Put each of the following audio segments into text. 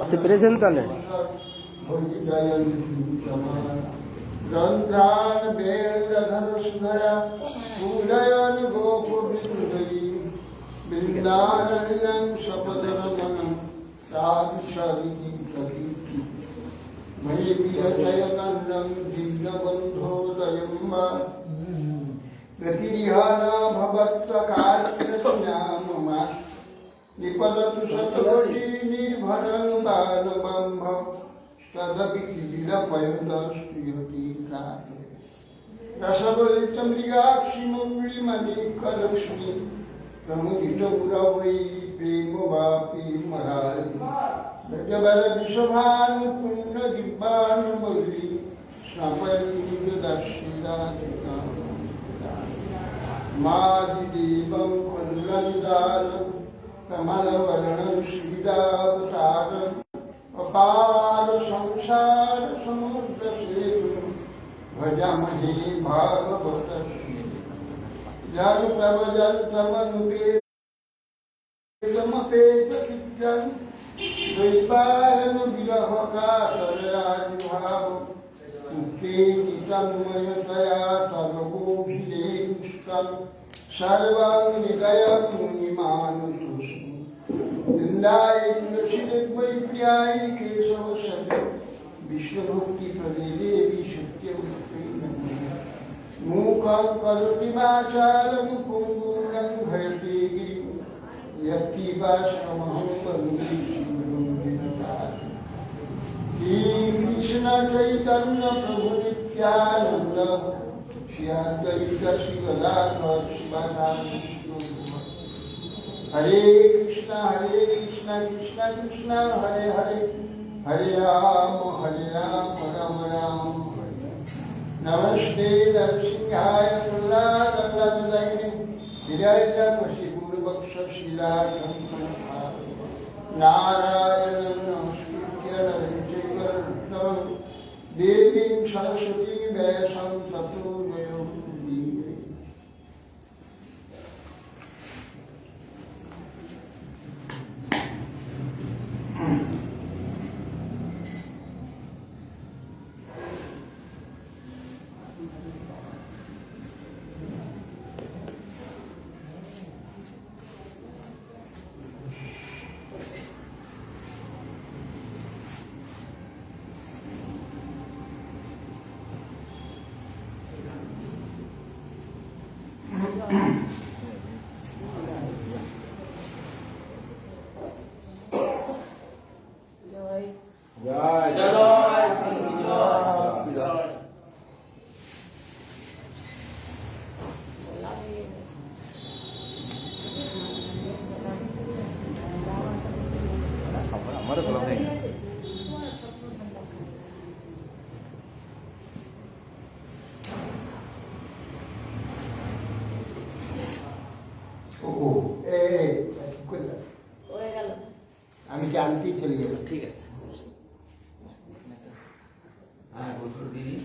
Se presentale. रंध्रान बेलधर सुधरा पूजयन गोपुविंदई वृंदारण्यं सपदरमणं साधुशरीति प्रतीति मयि विजयकन्दं दिव्यबन्धोदयं वा गतिरिहाना भवत्वकार्यज्ञाममा निपततु शतकोटि निर्भरं दानवं भव तदपि किरीटपयोदस्तुयति रसवैतमृगाक्षि मुरलीमणिकलक्ष्मी प्रमुदितमुरवै प्रेमवापी मरारि गजबल विषभानुपुण्यदिव्यानुबली स्नपयन्निदर्शिराधिका मादिदेवं कल्लनिदानं कमलवर्णं श्रीदावतारम् अपार संसार समुद्र सेतु भजामहे भागवत जन प्रवजन्तमनुपेतमपेतचित्तं द्वैपायन विरह कातराजुभाव मुक्तेति तन्मयतया तर्वोऽभिलेखितं सर्वं हृदयं मुनिमानुतोऽस्मि वृंदाय तुलसीदेवै प्रियाय केशव सखे विष्णुभक्ति प्रदे देवी सत्यवती मूकं करोति वाचालं पुंगुं लङ्घयते गिरिं यत्किपास्त्वमहं वन्दे श्री कृष्ण चैतन्य प्रभु नित्यानंद श्री अद्वैत श्री गदाधर शिवानंद हरे कृष्णा कृष्ण कृष्ण हरे हरे हरे राम राम राम हरे नमस्ते नरसिंहाय फुल्लादलदलैने विराजपशिपूर्वक्षशिलाशङ्करं नारायणं नमस्कृत्य नरं चैव नरोत्तमं देवीं सरस्वतीं व्यासं ततो जयमुदीरये। আমি জানতেই চলে যাব। ঠিক আছে। হ্যাঁ গোসল দিদি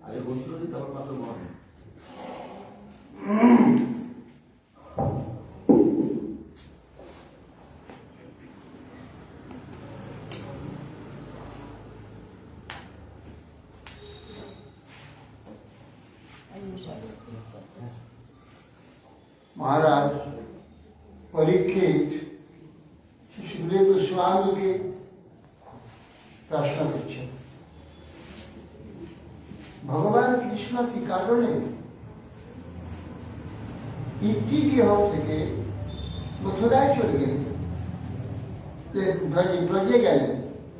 আগে গোসল দিই তারপর পাত্র মনে महाराज परीक्षित सुखदेव गोस्वामी के प्रश्न पूछे भगवान कृष्ण की कारणे इतनी गृह থেকে মথুরায় চলে গেলেন, ব্রজে গেলেন,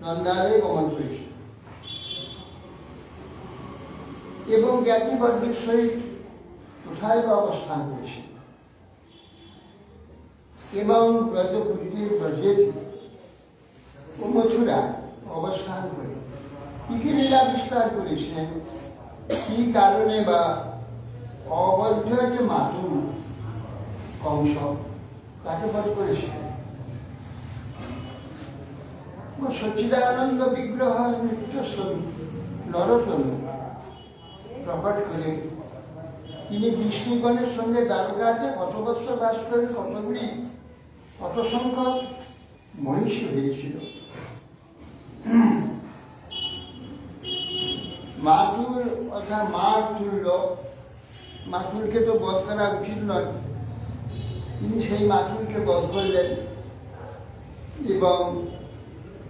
নন্দালয়ে গমন করেছেন এবং জ্ঞাতিবর্গের সহিত কোথায় বা অবস্থান করেছেন এবং ব্রজপুরীতে ব্রজে ও মথুরা অবস্থান করে কি কি লীলা বিস্তার করেছিলেন, কি কারণে বা অবৈধ যে মাতুল কংস তাকে বধ করেছিলেন। সচ্চিদানন্দ বিগ্রহ নৃত্য ছবি নরতনু প্রকট করে তিনি বিষ্ণুগণের সঙ্গে দ্বারকাতে কত বৎসর বাস করে কতগুলি কত সংখ্যক মহিষী হয়েছিল। মাতুল অর্থাৎ মার তুল্য, মাতুলকে তো বধ করা উচিত নয়, তিনি সেই মাতুলকে বধ করলেন। এবং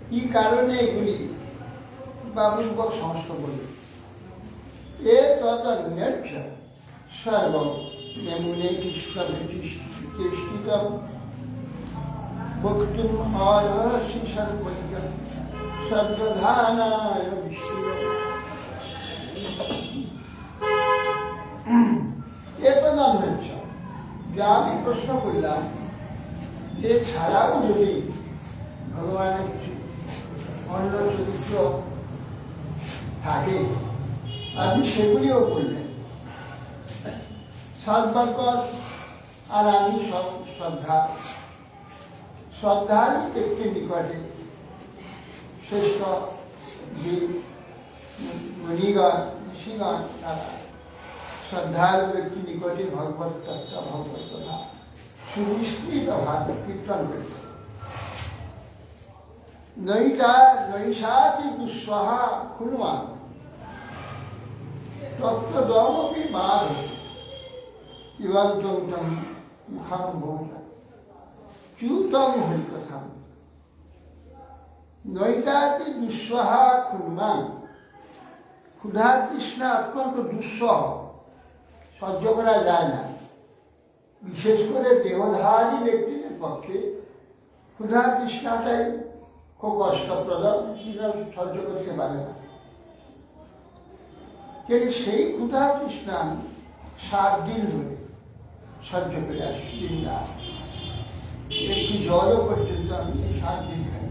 কি কারণে এগুলি বাবুর সমস্ত বললেন। এ তদন্যচ্চ সর্বং যমুনে কৃষ্ণম বক্তুম অরহসি সর্বজ্ঞ সর্বধানায় বিষ্ণু। এ তদন্যচ্চ, যা আমি প্রশ্ন করলাম, এছাড়াও যদি ভগবানের কিছু অন্য চরিত্র থাকে আপনি সেগুলিও বলবেন। সর্বকর আর আমি শ্রদ্ধার একটি নিকটে শ্রেষ্ঠ যে মুনিগণ ঋষিগণ তারা শ্রদ্ধার একটি নিকটে ভগবত তত্ত্ব ভগবত কথা সুবিস্তৃত ভাবে কীর্তন করেছে। নৈষাতি দুঃসহা খুলমান তত্ত্বদমপি বাধ ইবন্তং মুখাং ভূত চ্যুতং হরিকথাম। নৈতাতি দুঃসহা খুলমান, ক্ষুধা তৃষ্ণা অত্যন্ত দুঃসহ, সহ্য করা যায় না। বিশেষ করে দেহধারী ব্যক্তিদের পক্ষে ক্ষুধা তৃষ্ণাটাই খুব কষ্টপ্রদ, সহ্য করতে পারে না। কিন্তু সেই ক্ষুধা তৃষ্ণা 7 দিন ধরে সহ্য করে আসি। একটু জলও পর্যন্ত আমি 7 দিন খাই।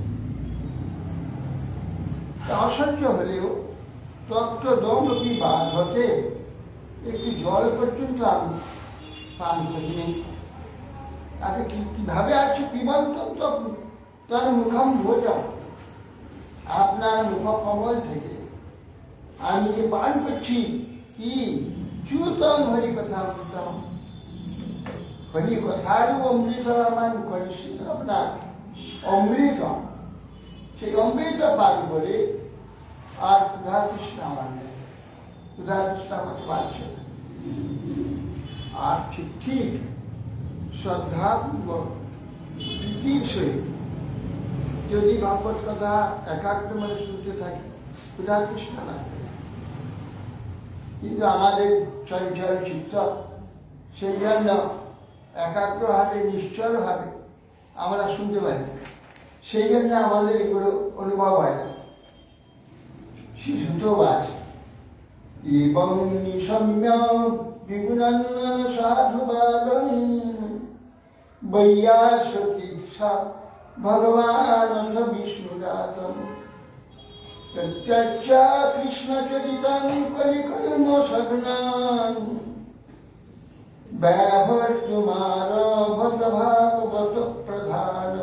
অসহ্য হলেও তত্ত্বদমপি বাধতে, একটু জল পর্যন্ত আমি পান করিনি। তাতে কিভাবে আছে পিবন্তম তার মুখম ভোজন, আপনার মুখকমল থেকে আমি যে পান করছি কি চ্যুতম হরিকথা অমৃতম, হরিকথারও অমৃত আমার কলসিত আপনার অমৃত, সেই অমৃত পান করে আর ক্ষুধা তৃষ্ণা আমার নেই, ক্ষুধা তৃষ্ণা আমাকে পাচ্ছে না। আর ঠিক শ্রদ্ধাপূর্বক প্রীতির সহিত যদি ভগবত কথা একাগ্র মনে শুনতে থাকি ক্ষুধা তৃষ্ণা না। কিন্তু আমাদের চঞ্চল চিত্ত, সেই জন্য একাগ্র হাতে নিশ্চল ভাবে আমরা শুনতে পারি, সেই জন্য আমাদের এগুলো অনুভব হয় না। শিশুত আছে এবং নিশম্য বিগুণান্নন সাধুবাদম বৈয়াসীক্ষা ভগবান বিষ্ণুদাতম প্রত্যক্ষ কৃষ্ণচরিতং কলিকলম সঘ্নান ব্যহর্তুমার ভক্ত ভাগবত প্রধান।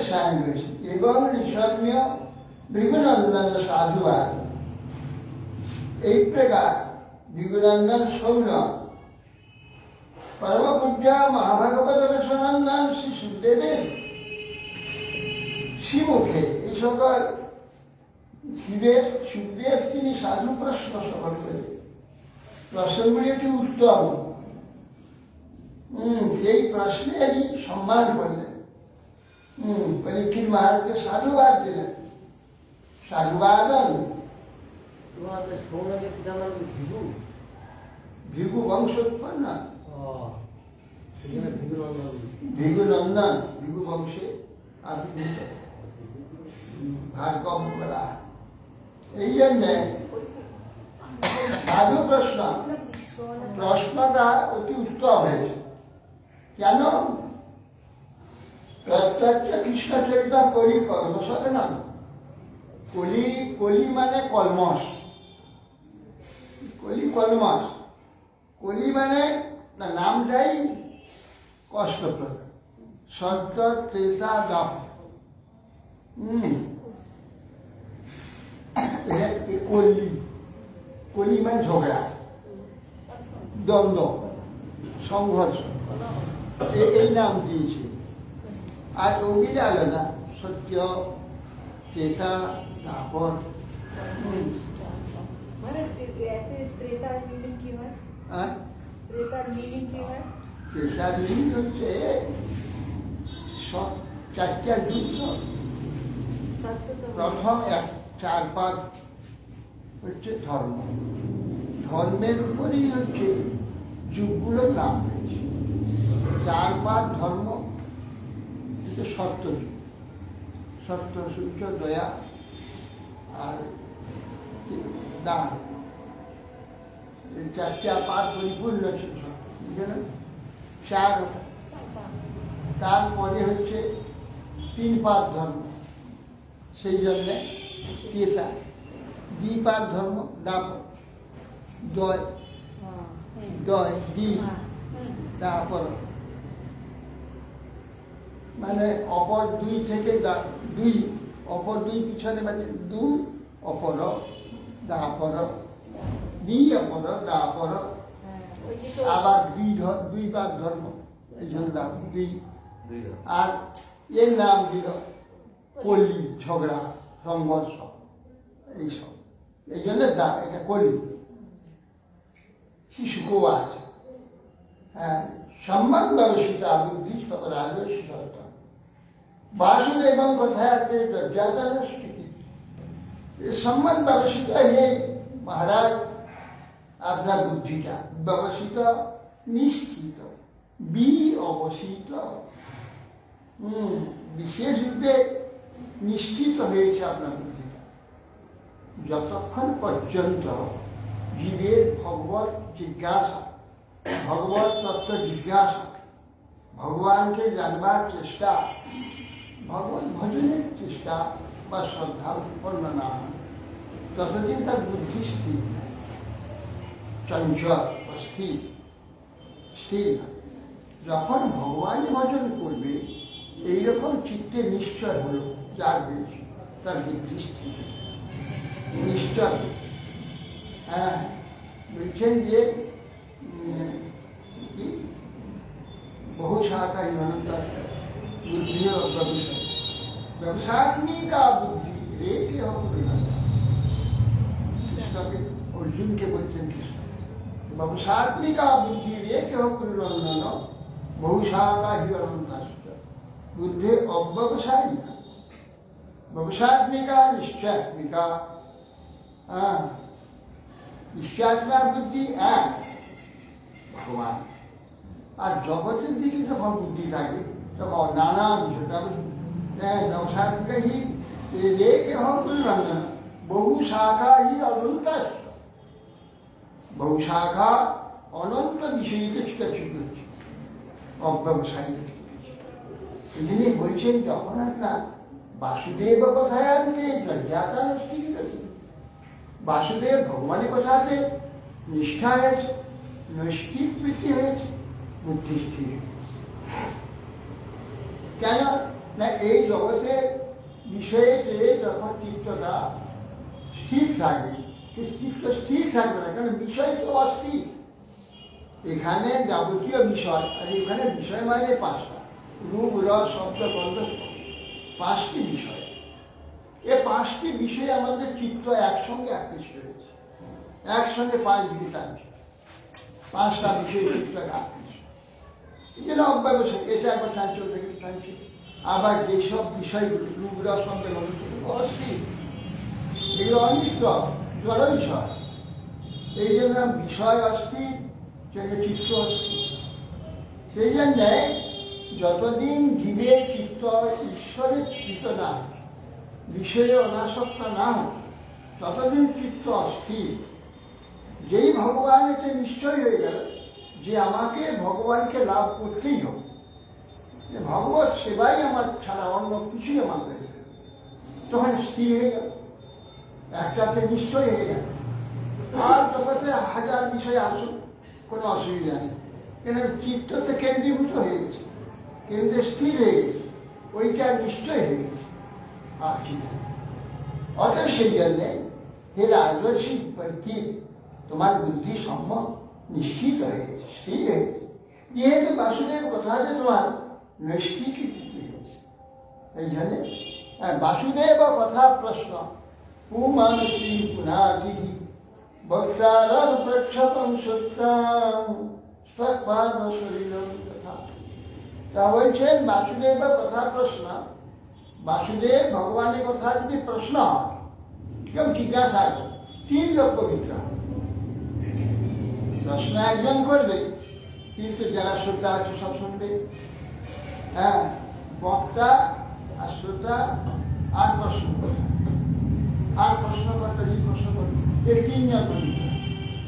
সায়ন রয়েছে এবং নিশম্য ভৃগুনন্দন সাধুবাদ। এই প্রকার ভৃগুনন্দন সৌম্য পরম পূজ্য মহাভাগবত রসনন্দন শ্রী সুখদেবের শ্রীমুখে এই সকল সুখদেব তিনি সাধু প্রশ্ন শ্রবণ করে প্রশ্নগুলি একটি উত্তম, সেই প্রশ্নেরই সম্মান করলেন। পরীক্ষিত মহারাজকে সাধুবাদ দিলেন। সাধুবাদন ভৃগু বংশোৎপন্ন, ভৃগুনন্দন ভৃগু বংশে আবির্ভূত ভার্গব বলা। এই জন্যে সাধু প্রশ্নটা অতি উত্তম হয়েছে। কেন? প্রত্যক্ষ কৃষ্ণচরিত কলি কলমস না। কলি মানে কলমস, কলমস। কলি মানে নামটাই কষ্টপ্রদ। সত্য ত্রেতা দাপ, কলি কলি মানে ঝগড়া, দ্বন্দ্ব, সংঘর্ষ, এই নাম দিয়েছে। আর ওগুলি আলাদা, সত্য, চেতা, তারপর ऐसे त्रेतार मीनिंग की है त्रेतार मीनिंग की है চেতার মিনিং হচ্ছে সব চারটা যুদ্ধ। सत्य तो প্রথম 4 হচ্ছে ধর্ম, ধর্মের উপরেই হচ্ছে যুগগুলোর নাম হয়েছে। 4 ধর্ম হচ্ছে সত্যযুগ, সত্য, সূর্য, দয়া আর দান। এই 4টা পাঠ পরিপূর্ণ ছিল বুঝলেন। 4 তারপরে হচ্ছে 3 ধর্ম, সেই জন্যে তেসা। 2 ধর্ম, দাপট, দয়, দয়, তারপর মানে অপর 2 থেকে 2, অপর 2 পিছনে মানে 2 অপর, দাপর, 2 অপর, দাপর, আবার 2 ধর্ম, এই জন্য দাপর 2। আর এর নাম দিল কলি, ঝগড়া, সংঘর্ষ, এইসব, এই জন্য এটা কলি। শিশুকেও আছে, হ্যাঁ, সম্মান ব্যবসিতা বুদ্ধি রাজস্বতা वासुदेवं कथयाते ज्ञातनस्ति। सम्मान व्यवसित है महाराज, अपना बुद्धि का व्यवसित निश्चित বীর অবস্থিত, বিশেষ রূপে নিশ্চিত হয়েছে আপনার বুদ্ধিটা। যতক্ষণ পর্যন্ত জীবের ভগবত জিজ্ঞাসা, ভগবত তত্ত্ব জিজ্ঞাসা, ভগবানকে জানবার চেষ্টা, ভগবত ভজনের চেষ্টা বা শ্রদ্ধা উৎপন্ন না হয়, ততদিন তার বুদ্ধি স্থির, চঞ্চল বা স্থির না। যখন ভগবান ভজন করবে এইরকম চিত্তে নিশ্চয় হলো যার হয়েছে, তার বুদ্ধি স্থির নিশ্চয়। হ্যাঁ, বলছেন যে বহু শাখা বুদ্ধি ও ব্যবসায়, ব্যবসাত্মিকা বুদ্ধি রেখে হবে। কৃষ্ণকে অর্জুনকে বলছেন কৃষ্ণ, ব্যবসাত্মিকা বুদ্ধি রেখে হকুলন্দন বহুশাখা হি অনন্তাস্ত। বুদ্ধি অব্যবসায়িকা, ব্যবসাত্মিকা নিশ্চয়াত্মিকা। নিশ্চয়াত্মিকা বুদ্ধি এক ভগবান, আর জগতের দিকে যখন বুদ্ধি থাকে তখন নানা বিষয়টা ব্যবসাত্মিকা হি রেখে হকুলন্দন বহু শাখা হি অনন্তাস্ত। বহু শাখা অনন্ত বিষয়কে ছুটাছুটি করছে, অব্যবসায়ী। এই জন্য বলছেন যখন আপনার বাসুদেব কথায় আনতে জ্ঞাতা নষ্টি গেছে, বাসুদেব ভগবানের কথাতে নিষ্ঠা হয়েছে, নৈষ্ঠিক প্রীতি হয়েছে, বুদ্ধি স্থির। কেন না এই জগতের বিষয়েতে যখন চিত্তটা স্থির থাকবে, চিত্ত স্থির থাকবে না, কারণ বিষয় তো অস্থির। এখানে যাবতীয় বিষয়, আর এখানে বিষয় মানে 5টা, রূপ, রস, শব্দ, গন্ধ, 5টি বিষয়। এ 5টি বিষয়ে আমাদের চিত্ত একসঙ্গে আকৃষ্ট হয়েছে, একসঙ্গে 5 দিকে টানছে, 5টা বিষয় চিত্ত আকৃষ্ট। এই জন্য অব্যবসায়, এটা একবার টানছে, ওটাকে টানছে। আবার যেসব বিষয়গুলো রূপ, রস, শব্দ, গন্ধ অস্থির, এগুলো অনিষ্ট, জড় বিষয়। এই জন্য বিষয় অস্থির, চিত্ত অস্থির। সেই জন্যে যতদিন জীবের চিত্ত ঈশ্বরের কৃত না, বিষয়ে অনাসক্ত না হয়, ততদিন চিত্ত অস্থির। যেই ভগবান এতে নিশ্চয় হয়ে গেল যে আমাকে ভগবানকে লাভ করতেই হবে, ভগবত সেবাই আমার ছাড়া অন্য কিছুই আমার হয়ে গেল, তখন স্থির হয়ে গেল, একটাতে নিশ্চয় হয়ে গেল। আর জগতে 1000 বিষয় আসুক, কোনো অসুবিধা নেই, কেন চিত্ততে কেন্দ্রীভূত হয়ে গেছে, কেন্দ্রে স্থির হয়ে গেছে, ওইটা নিশ্চয় হয়ে গেছে। আর ঠিক আছে, অতএব সেই জন্যে হে রাজর্ষি পরীক্ষিত, তোমার বুদ্ধি সম্যক নিশ্চিত হয়েছে, স্থির হয়েছে। যেহেতু বাসুদেব কথাতে তোমার নৈষ্ঠিকীকৃতি হয়েছে, এই জন্য বাসুদেব কথা প্রশ্ন পুমানসি পুনাতি বক্তারং প্রক্ষপং সূত্রাং স্বপাদ শরীরং তথা। তা বলছেন বাসুদেব কথা প্রশ্ন, বাসুদেব ভগবানের কথা যদি প্রশ্ন হয়, কেউ জিজ্ঞাসা করে, 3 লোক পবিত্র হয়। প্রশ্ন একজন করবে, কিন্তু যারা শ্রোতা আছে সব শুনবে। হ্যাঁ, বক্তা আর শ্রোতা আর প্রশ্নকর্তা, আর প্রশ্নকর্তা যদি প্রশ্ন করবে, এই 3 জন পবিত্র,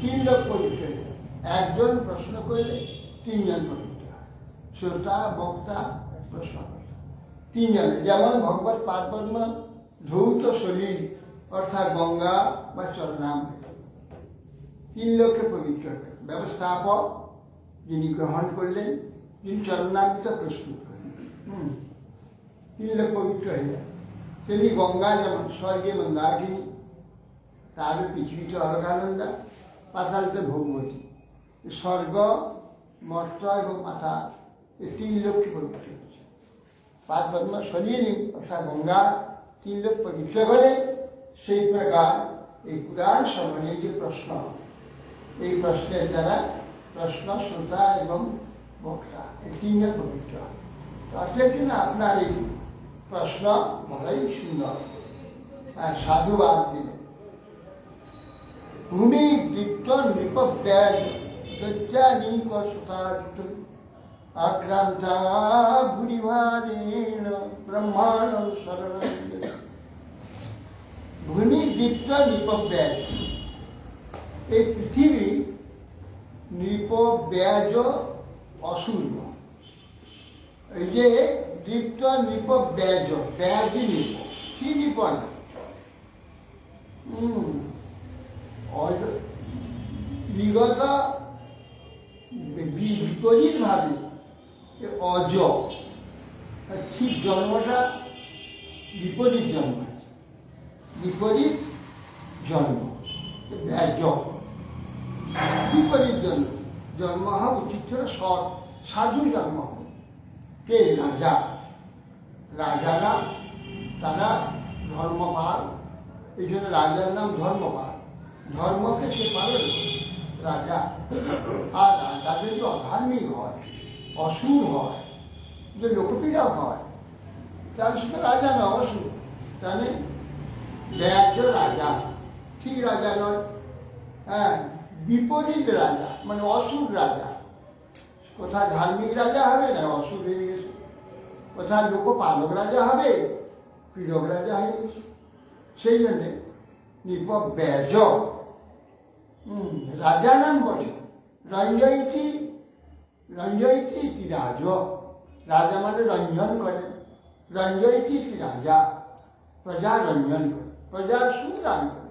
3 লোক পবিত্র। একজন প্রশ্ন করলে 3 জন পবিত্র, শ্রোতা, বক্তা, প্রশ্নকর্তা, 3 জন। যেমন ভগবত পাদপদ্ম ধৌত শরীর অর্থাৎ গঙ্গা বা চরণামৃত, 3 লোককে পবিত্র করে। ব্যবস্থাপক যিনি গ্রহণ করলেন, যিনি চরণামৃত প্রস্তুত করলেন, 3 লোক পবিত্র হয়ে যায়। তেমনি গঙ্গা যেমন স্বর্গে মন্দাকিনী, তাহলে পৃথিবীতে অলকানন্দা, পাতালতে ভগবতী। স্বর্গ, মর্ত এবং পাতাল, এই 3 লোককে পবিত্র হয়েছে। পাদপদ্ম শরীর অর্থাৎ গঙ্গা 3 লোক পবিত্র করে। সেই প্রকার এই পুরাণ শ্রবণে যে প্রশ্ন, এই প্রশ্নের দ্বারা প্রশ্ন, শ্রোতা এবং বক্তা এই 3 জন পবিত্র। তার জন্য আপনার এই প্রশ্ন বড়ই সুন্দর, সাধুবাদ দিলেন। ভূমি দীপ্ত নৃপব্যাজ দজ্জানীক সুতাযুত আক্রান্তা ভূরিভারেণ ব্রহ্মাণং শরণং গত। ভূমি দীপ্ত নৃপব্যাজ, এই পৃথিবী নৃপব্যাজ অসূর্য। এই যে দীপ্ত নৃপব্যাজ, ব্যাজ নৃপ, কি নৃপন? বিগত বিপরীত ভাবে অজ, ঠিক জন্মটা বিপরীত জন্ম, বিপরীত জন্ম, ব্যাজ বিপরীত জন্ম। জন্ম হওয়া উচিত ছিল সৎ সাধু জন্ম হবে। কে? রাজা। রাজারা তারা ধর্মপাল, এই জন্য রাজার নাম ধর্মপাল। ধর্মকে সে পালন করে রাজা। আর রাজা যদি অধার্মিক হয়, অসুর হয়, যে লোকপীড়া হয়, তাহলে সে তো রাজা নয়, অসুর। তাহলে ব্যাজ রাজা, ঠিক রাজা নয়। হ্যাঁ, বিপরীত রাজা মানে অসুর রাজা। কোথায় ধার্মিক রাজা হবে না, অসুর হয়ে গেছে। কোথায় লোকপালক রাজা হবে, পীড়ক রাজা হয়ে গেছে। সেই জন্যে নৃপব্যাজ রাজা নাম বটে। রঞ্জয়িতি, রঞ্জয়িতি ইতি রাজ, রাজা মানে রঞ্জন করে। রঞ্জয়িতি ইতি রাজা, প্রজা রঞ্জন করে, প্রজার সুখ দান করে,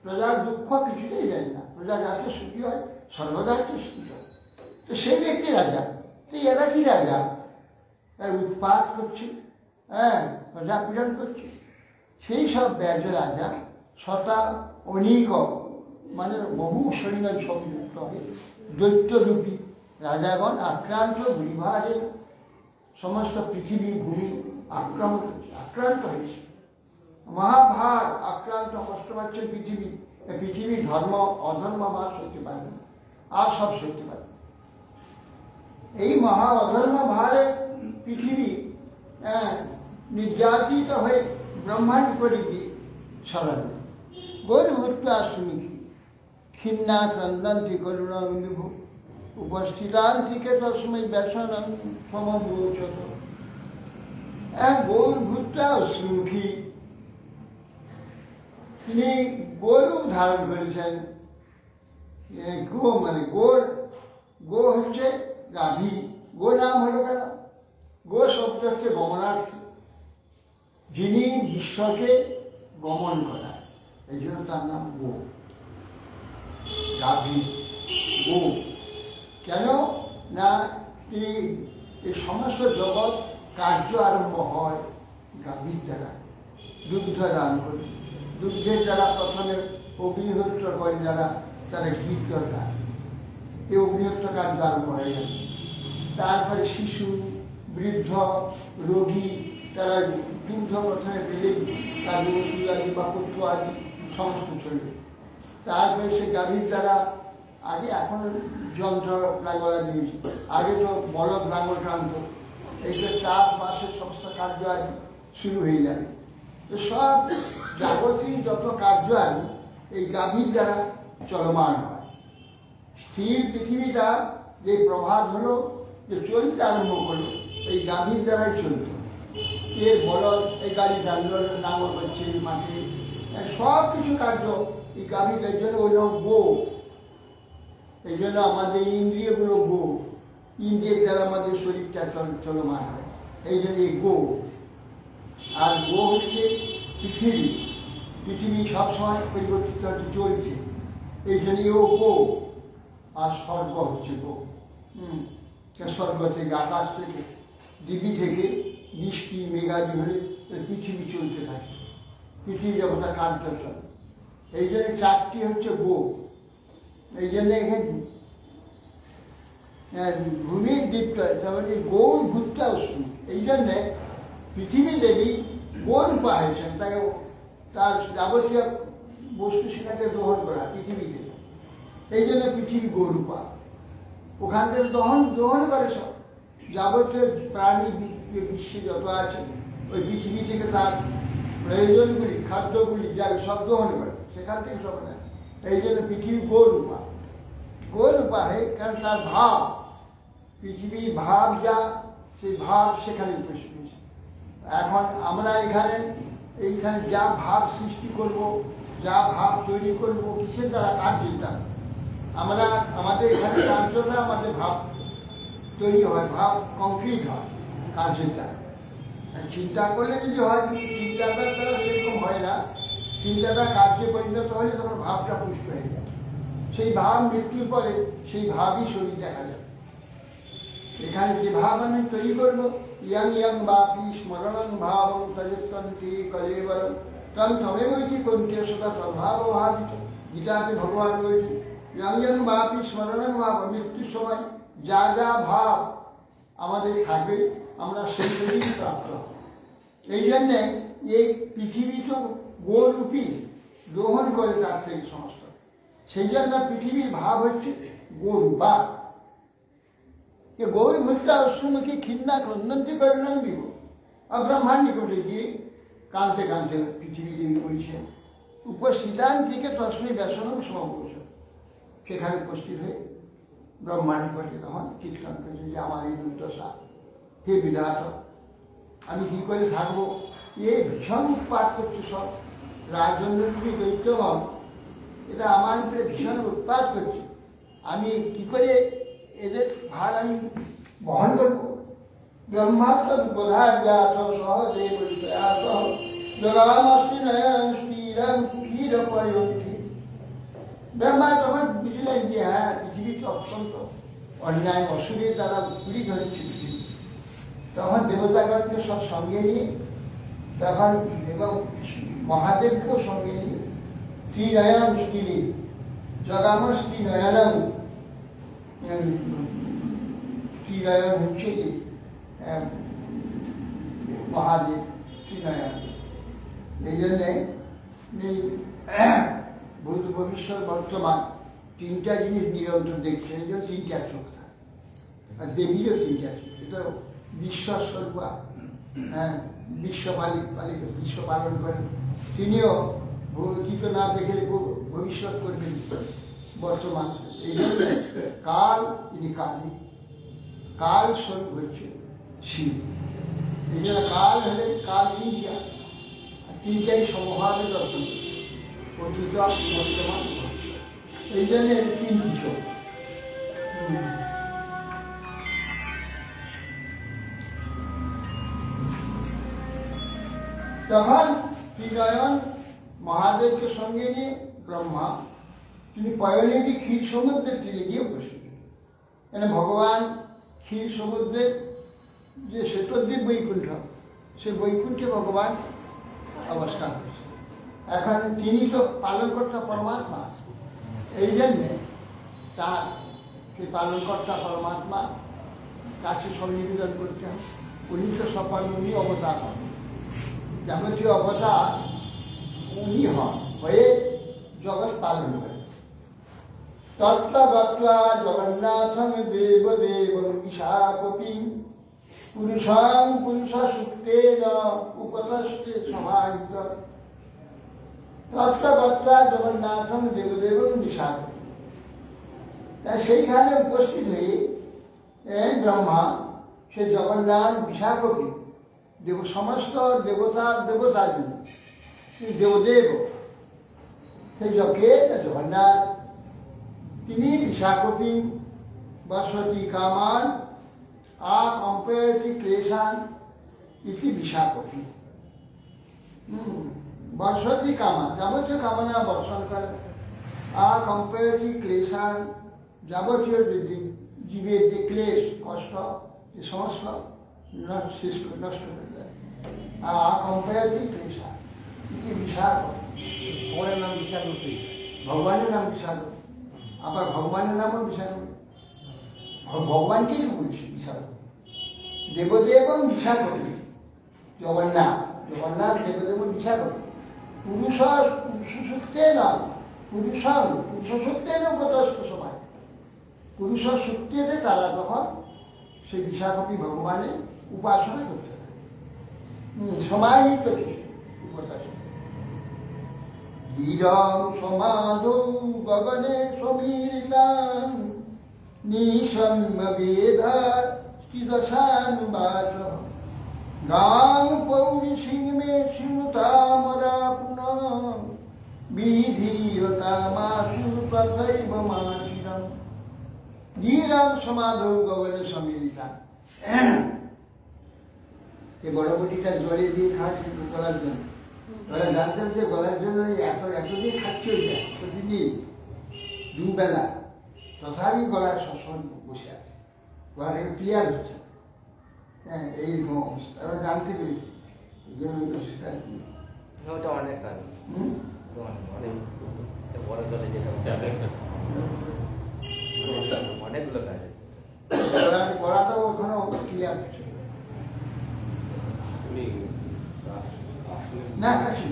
প্রজার দুঃখ কিছুতেই দেয় না। প্রজা যাতে সুখী হয়, সর্বদা সুখী হয়। তো সেই ব্যক্তি রাজা। তো এরা কি রাজা? উৎপাত করছে, হ্যাঁ, প্রজা পীড়ন করছে। সেই সব ব্যাজ রাজা শতা অনেক মানে বহু সৈন্য সংযুক্ত হয়ে দৈত্যরূপী রাজাগণ আক্রান্ত ভূমিভারে সমস্ত পৃথিবী ভূমি আক্রান্ত হয়েছে। মহাভার আক্রান্ত, কষ্ট পাচ্ছে পৃথিবী। পৃথিবী ধর্ম অধর্ম বা সইতে পারবে না, আর সব সইতে পারবে। এই মহা অধর্ম ভারে পৃথিবী নির্যাতিত হয়ে ব্রহ্মাণ্ড করে দিয়ে সরল গৌরভূত্বা শুনিখি খিন্না ক্রন্দন্তি করুণাবিভু উপস্থিতান্তিকে তসময় ব্যসনং সমবোচত। গৌরভূত্রা শুনিখি, তিনি গৌরূপ ধারণ করেছেন। গো মানে গো হচ্ছে গাভী। গো নাম হলো কেন? গো শব্দ হচ্ছে গমনার্থী, যিনি বিশ্বকে গমন করায়, এই জন্য তার নাম গো। গাভী, গো কেন না তিনি এই সমস্ত জগৎ কার্য আরম্ভ হয় গাভীর দ্বারা। দুগ্ধ দান করে, দুগ্ধের দ্বারা প্রথমে অগ্নিহোত্র করে যারা তারা ঘির দরকার। এই অগ্নিহোত্র কার্য আরম্ভ হয়ে গেল। তারপরে শিশু, বৃদ্ধ, রোগী তারা দুগ্ধ প্রথমে পেলেই তাদের ওষুধ আদি বা পত্র আদি সমস্ত চলবে। তারপরে সে গাভীর দ্বারা আগে এখন যন্ত্র লাঙ্গলা দিয়েছে, আগে তো বলদ লাঙ্গল টানত, এইটা 4 মাসের সমস্ত কার্য আদি শুরু হয়ে যাবে। তো সব যাবতীয় যত কার্য আদি এই গাভীর দ্বারা চলমান হয়। স্থির পৃথিবীটা যে প্রভাত হলো, যে চলতে আরম্ভ করলো, এই গাভীর দ্বারাই চলত। এর বলদ এই গাড়ি টানলো, নাঙ্গল করছে মাঠে, সব কিছু কার্য এই গাভীটার জন্য হলো গো। এই জন্য আমাদের ইন্দ্রিয়গুলো গো, ইন্দ্রিয়ের দ্বারা আমাদের শরীরটা চলমান হয়, এই জন্য এই গো। আর গো হচ্ছে পৃথিবী, পৃথিবী সবসময় পরিবর্তিত হচ্ছে, চলছে, এই জন্য ও গো। আর স্বর্গ হচ্ছে গো। স্বর্গ থেকে, আকাশ থেকে, দিবি থেকে বৃষ্টি মেঘাদি হলে পৃথিবী চলতে থাকে, পৃথিবী জগৎটা কার্য চলে। এই জন্য 4টি হচ্ছে গো। এই জন্য এখানে ভূমির দ্বীপটা তারপরে গৌর ভূতটা উষ্ণ। এই জন্যে পৃথিবী দেবী গৌরূপা হয়েছেন, তাকে তার যাবতীয় বস্তু সেখানে গ্রহণ করা পৃথিবীতে। এই জন্য পৃথিবী গৌরূপা। ওখান থেকে গ্রহণ করে সব যাবতীয় প্রাণী বিশ্বে যত আছে, ওই পৃথিবী থেকে তার প্রয়োজনগুলি, খাদ্যগুলি যা সব গ্রহণ করে, সেখান থেকে সব নেয়। এই জন্য পৃথিবী গৌরূপা। গৌরূপা হয় কারণ তার ভাব, পৃথিবীর ভাব যা, সেই ভাব সেখানে উপস্থিত হয়েছে। এখন আমরা এইখানে যা ভাব সৃষ্টি করব, যা ভাব তৈরি করব, কিসের দ্বারা? কার্যের দ্বারা। আমরা আমাদের এখানে কার্যটা আমাদের ভাব তৈরি হয়, ভাব কংক্রিট হয় কার্যের দ্বারা। চিন্তা করলে যদি হয়, কিন্তু চিন্তাটার দ্বারা সেরকম হয় না। চিন্তাটা কার্যে পরিণত হলে তখন ভাবটা পুষ্ট হয়ে যায়। সেই ভাব মৃত্যুর পরে সেই ভাবই শরীর দেখা যায়। এখানে যে ভাব আমি তৈরি করবো, ইয়ং ইয়ং বাপি স্মরণং ভাবং তজত্তন্তে কলেবরম তম তমেবৈতি কন্তে সদা তদ্ভাব ভাবিত। গীতাতে ভগবান বলছে, ইয়ং ইয়ং বাপি স্মরণং ভাব, মৃত্যুর সময় যা যা ভাব আমাদের থাকবে আমরা সেই শরীর প্রাপ্ত হব। এই জন্যে এই পৃথিবী তো গোরূপী, গ্রহণ করে তার থেকে সমস্ত। সেই জন্য পৃথিবীর ভাব হচ্ছে গৌরূপা। গৌরভূতা অশ্বমুখী খিন্না ক্রন্দন্তি করলাম দিব। আর ব্রহ্মার নিকটে গিয়ে কাঁদতে কাঁদতে পৃথিবী দেবী বলছেন, উপস্থিতান থেকে তস্মৈ ব্যসনম সমবচ। সেখানে উপস্থিত হয়ে ব্রহ্মার নিকটে তখন কীর্তন করেছে যে আমার এই দুর্দশা, হে বিধাত, আমি কি করে থাকবো? এ ভীষণ উৎপাত করছে সব। রাজন্যী দৈত্যগণ এটা আমার উপরে ভীষণ উৎপাত করছে, আমি কি করে এদের ভার আমি বহন করবো? ব্রহ্মাত্ম বোধার ব্যাস সহজে জগামস্তি নয়ন স্থিরং ক্ষীরপয়ন্তি। ব্রহ্মা তখন বুঝলেন যে হ্যাঁ, পৃথিবীতে অত্যন্ত অন্যায় অসুরের দ্বারা পীড়িত হচ্ছে পৃথিবী। তখন দেবতাগণকে সব সঙ্গে নিয়ে, তখন এবং মহাদেবকেও সঙ্গে নিয়ে ত্রিনয়ন স্থিরে জগামস্তি নয়নম, ত্রিনয়ন হচ্ছে মহাদেব ত্রিনয়ন। এই জন্যে ভূত ভবিষ্যৎ বর্তমান 3টা জিনিস নিরন্তর দেখছেন, এই জন্য 3টা চোখ থাকে। আর দেবীরও 3টা চোখ, এটা বিশ্বস্বরূপা, বিশ্ব পালিত, বিশ্ব পালন করেন। তিনিও অতীত না দেখলে ভবিষ্যৎ করবেন বর্তমান। এই জন্য কাল, তিনি কালী, কাল স্বরূপ হচ্ছে শিব। এই জন্য কাল হলে কাল 3টা, 3টাই সমভাবে দর্শন করছে, অতীত বর্তমান ভবিষ্যৎ। এই জন্য 3টি চোখ। তখন ত্রিনয়ন মহাদেবকে সঙ্গে নিয়ে ব্রহ্মা তিনি পয়নেটি ক্ষীর সমুদ্রের তীরে গিয়ে উপস্থিত। কেন ভগবান ক্ষীর সমুদ্রের যে শ্বেতদ্বীপ বৈকুণ্ঠ, সে বৈকুণ্ঠে ভগবান অবস্থান করছে। এখন তিনি তো পালনকর্তা পরমাত্মা, এই জন্যে তার সেই পালনকর্তা পরমাত্মা কাছে সব নিবেদন করতে হবে। উনি তো সফল, উনি অবতার হন, যাবতীয় অবতার উনি হন, হয়ে জগৎ পালন করে। তত্ত্ব গত্বা জগন্নাথং দেবদেবং বিশাখপি পুরুষাং পুরুষ সুক্তেন উপতস্তে সমাহিত। তত্ত্ব গত্বা জগন্নাথং দেবদেবং বিশাখপি, তাই সেইখানে উপস্থিত হয়ে ব্রহ্মা সে জগন্নাথ বিশাখপি দেব, সমস্ত দেবতার দেবতা যিনি দেবদেব, সেই যজ্ঞে জগন্নাথ তিনি বিশাখপি বসতি কামান আকম্পয়তি ক্লেশান ইতি বিশাখপি। বর্ষতি কামান, যাবতীয় কামনা বর্ষণ করে। আকম্পয়তি ক্লেশান, যাবতীয় জীবের যে ক্লেশ কষ্ট এ সমস্ত নষ্ট হয়ে যায়। আকম্পয়তি ক্লেশান ইতি বিশাখপি। ভগবানের নাম বিশাখপতি। ভগবানের নাম বিশাখপতি, আবার ভগবানের নামও বিশাখপতি। ভগবানকেই বলছি বিশাখপতি। দেবদেব বিশাখপতি জগন্নাথ, জগন্নাথ দেবদেব বিশাখপতি। পুরুষ সুক্তে নয়, পুরুষং পুরুষ সুক্তেন উপতস্থ সবাই, পুরুষ সুক্তেতে তারা তখন সেই বিশাখপতি ভগবানের উপাসনা করতে থাকে। সমাহিত উপতস্থ ধীরং সমাধৌ গগনে সমীরিতাং নিঃসন্ন বেধা স্থিদশানুবাচ গাং পৌরিসিং মে শৃণুতামরা পুনঃ বিধীয়তামাশু তথৈব মাচিরং। ধীরং সমাধৌ গগনে সমীরিতাং, এই বড় বটিটা জলে দিয়ে খাওয়াচ্ছে গলার জন্য। ওরা জানতেন যে গলার জন্য এতদিন খাচ্ছে ওইটা প্রতিদিন দুবেলা, তথাপি গলার সবসময় বসে আছে, গলাটা ক্লিয়ার হচ্ছে। হ্যাঁ, এইরকম অবস্থা ওরা জানতে পেরেছে, এই জন্য সেটা কি ওটা অনেক কাজ, বড় চলে যেটা অনেকগুলো কাজ আছে। গলাটাও ওখানেও ক্লিয়ার হচ্ছে না, কাশি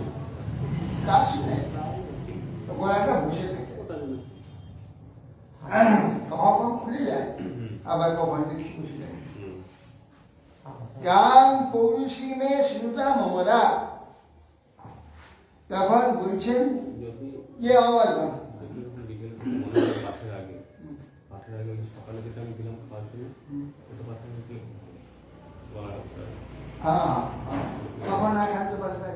কাশি নেই, গলাটা বসে থাকে, কখন খুলে যায় আবার কখন দেখছি বসে যায়। জ্ঞান পৌরুষীমে শ্রুতা মমরা, তখন বলছেন যে আমার হ্যাঁ, তখন না খাতে পারবে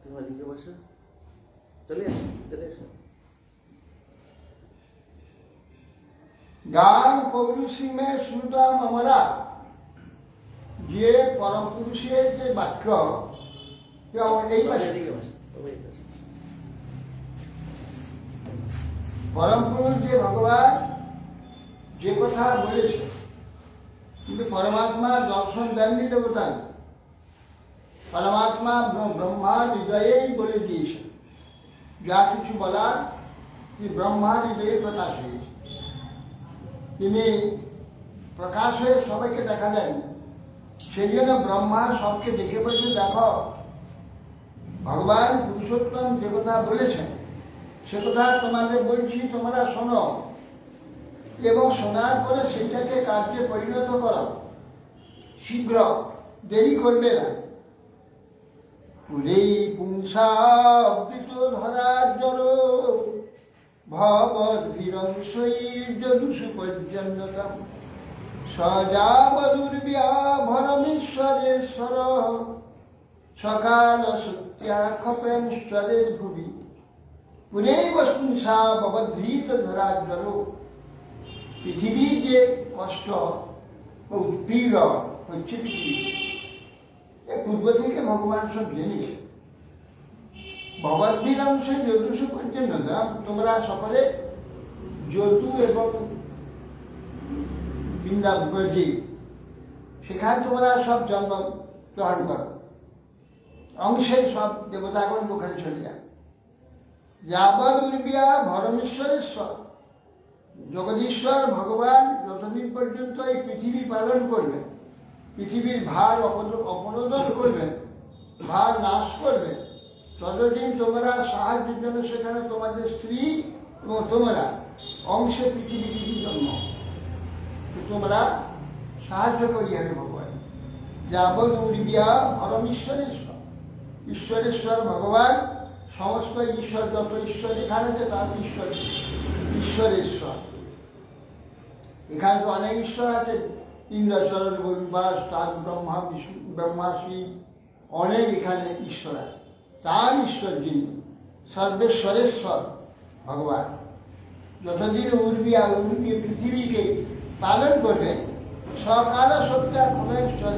তোমার দিকে বসো, চলে এসো, চলে এসো। গান পৌরুষীমে শ্রুতাম আমরা, যে পরম পুরুষের যে বাক্য, এই দিকে বসো, পরম পুরুষ যে ভগবান যে কথা বলেছে, কিন্তু পরমাত্মা দর্শন দেননি দেবতা, পরমাত্মা ব্রহ্মার হৃদয়েই বলে দিয়েছে, যা কিছু বলার ব্রহ্মার হৃদয়ে প্রকাশ হয়েছে। তিনি প্রকাশ হয়ে সবাইকে দেখা দেন, সেই জন্য ব্রহ্মা সবকে দেখে বলছে, দেখো ভগবান পুরুষোত্তম যে কথা বলেছেন সে কথা তোমাদের বলছি, তোমরা শোনো এবং শোনার পরে সেইটাকে কার্যে পরিণত করো, শীঘ্র, দেরি করবে না। পুরেই পুংসাবৃত ধরার জড় ভবদ্ভিরংশৈর্যদুষু পর্যন্তম সজাবদুর্ব্যাভরমেশ্বরেশ্বর সকাল সত্যাক্ষপেশ্বরের ভুবি পুরেই পুংসা ভবদ্ভীত ধরার জড়। পৃথিবীর যে কষ্ট ও উৎপীড়ন হচ্ছে পৃথিবী, পূর্ব থেকে ভগবান সব জেনেছে। ভগবদ্গীতাংশে যদুষু পর্যন্ত তোমরা সকলে যদু এবং বৃন্দাব্রজে সেখানে তোমরা সব জন্ম গ্রহণ করো, অংশের সব দেবতাগণ ওখানে চলে যান। যাবৎ উর্বিয়া ভরমেশ্বরেশ্বর, জগদীশ্বর ভগবান যতদিন পর্যন্ত এই পৃথিবী পালন করবেন, পৃথিবীর ভার অপনোদন করবেন, ভার নাশ করবেন, ততদিন তোমরা সাহায্যের জন্য সেখানে তোমাদের স্ত্রী এবং তোমরা অংশে পৃথিবীর জন্ম, তোমরা সাহায্য করি হবে ভগবান। যাবৎ উর্বিয়া ভরমেশ্বরেশ্বর, ঈশ্বরেশ্বর ভগবান, সমস্ত ঈশ্বর যত ঈশ্বর এখানে আছে তার ঈশ্বরেশ্বর। এখানে তো অনেক ঈশ্বর আছে, ইন্দ্রচরণ বৈবাস, তার ব্রহ্মা শিব, অনেক এখানে ঈশ্বর আছে। তার ঈশ্বর যিনি সর্বেশ্বরেশ্বর ভগবান, যতদিন উর্বিয়া পৃথিবীকে পালন করবেন, সকাল শক্তি আর ক্ষমেশ্বর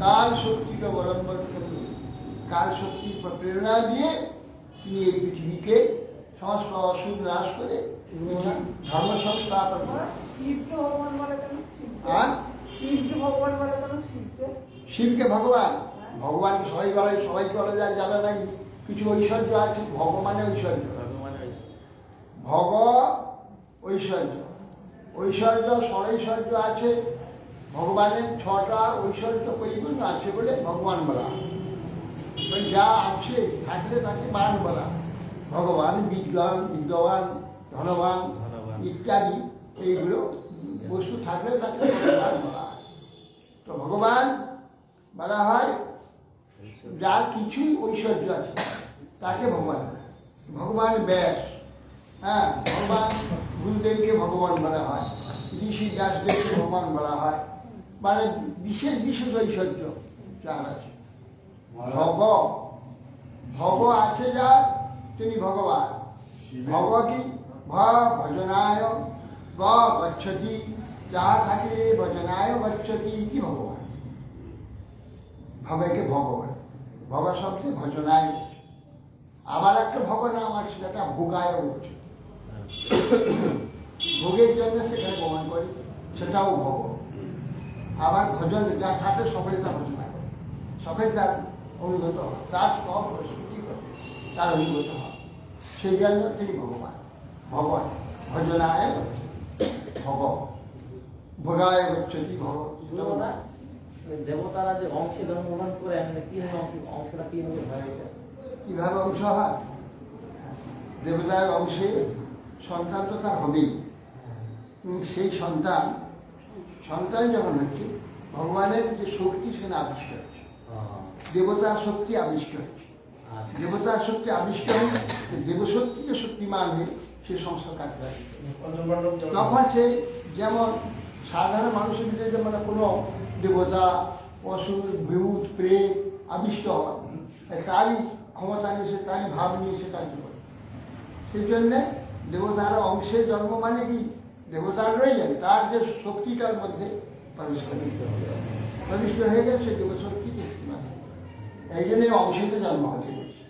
কাল শক্তিকে অবলম্বন করবেন, কাল শক্তির প্রেরণা দিয়ে তিনি এই পৃথিবীকে সমস্ত অসুখ নাশ করে ধর্ম সংস্থাপন করেন। শিবকে ভগবান বলে কেন? আর শিবকে ভগবান বলে কেন? শিবকে ভগবান, ভগবানকে সবাই বলে, সবাইকে বলা যায়, যারা নাই কিছু ঐশ্বর্য আছে, ভগবানের ঐশ্বর্য, ভগ ঐশ্বর্য, ঐশ্বর্য ষড়ৈশ্বর্য আছে, ভগবানের 6টা ঐশ্বর্য পরিপূর্ণ আছে বলে ভগবান বলা। যা আছে থাকলে তাকে মান বলা। ভগবান বিজ্ঞান, বিদ্যবান, ধনবান ইত্যাদি এইগুলো বস্তু থাকলে তাকে ভগবান বলা হয়। তো ভগবান বলা হয় যার কিছুই ঐশ্বর্য আছে তাকে ভগবান। ভগবান ব্যাস, হ্যাঁ, ভগবান গুরুদেবকে ভগবান বলা হয়, ঋষি ব্যাসদেবকে ভগবান বলা হয়, মানে বিশেষ বিশেষ ঐশ্বর্য যার আছে। ভগ আছে যার, তিনি ভগবান। ভগ কি? ভজনায় গচ্ছতি, যাহা থাকিলে ভজনায় গচ্ছতি, কি ভগবান। ভগকে ভগবান, ভগ শব্দে ভজনায়। আবার একটা ভগ নাম আছে, সেটা ভোগায় উঠছে, ভোগের জন্য সেখানে প্রমাণ করি, সেটাও ভগ। আবার ভজন যা থাকে সকলে তা ভজনা করে, সকলে তার অনুগত হয়, তার সব প্রস্তুতি করে তার অনুগত হয়, সেই জন্য তিনি ভগবান। ভগবান ভজনায় ভগ, ভোগায় গচ্ছতি ভগ। দেবতারা যে অংশে জন্মগ্রহণ করে, কিভাবে অংশটা কিভাবে হয়? কিভাবে অংশ হয়? দেবতার অংশে সন্তান তো তার হবেই, সেই সন্তান যখন হচ্ছে, ভগবানের যে শক্তি সেটা আবিষ্ট হচ্ছে, দেবতার শক্তি আবিষ্ট হচ্ছে। দেবতার শক্তি আবিষ্ট হচ্ছে, দেবশক্তিকে শক্তিমান হয়ে সে সংসার কাটতে হয়। তখন সে যেমন সাধারণ মানুষের ভিতরে যেমন কোনো দেবতা, অসুর, ভূত, প্রেত আবিষ্ট হয়, তারই ক্ষমতা নিয়ে সে, তারই ভাব নিয়ে সে কাজ করে। সেই জন্যে দেবতার অংশে জন্ম মানে কি, দেবতার রয়ে যাবে, তার যে শক্তিটার মধ্যে প্রবিষ্ট হয়ে গেছে, সে দেবশক্তি শক্তিমান। এই জন্য অংশে জন্ম হতে বলছে।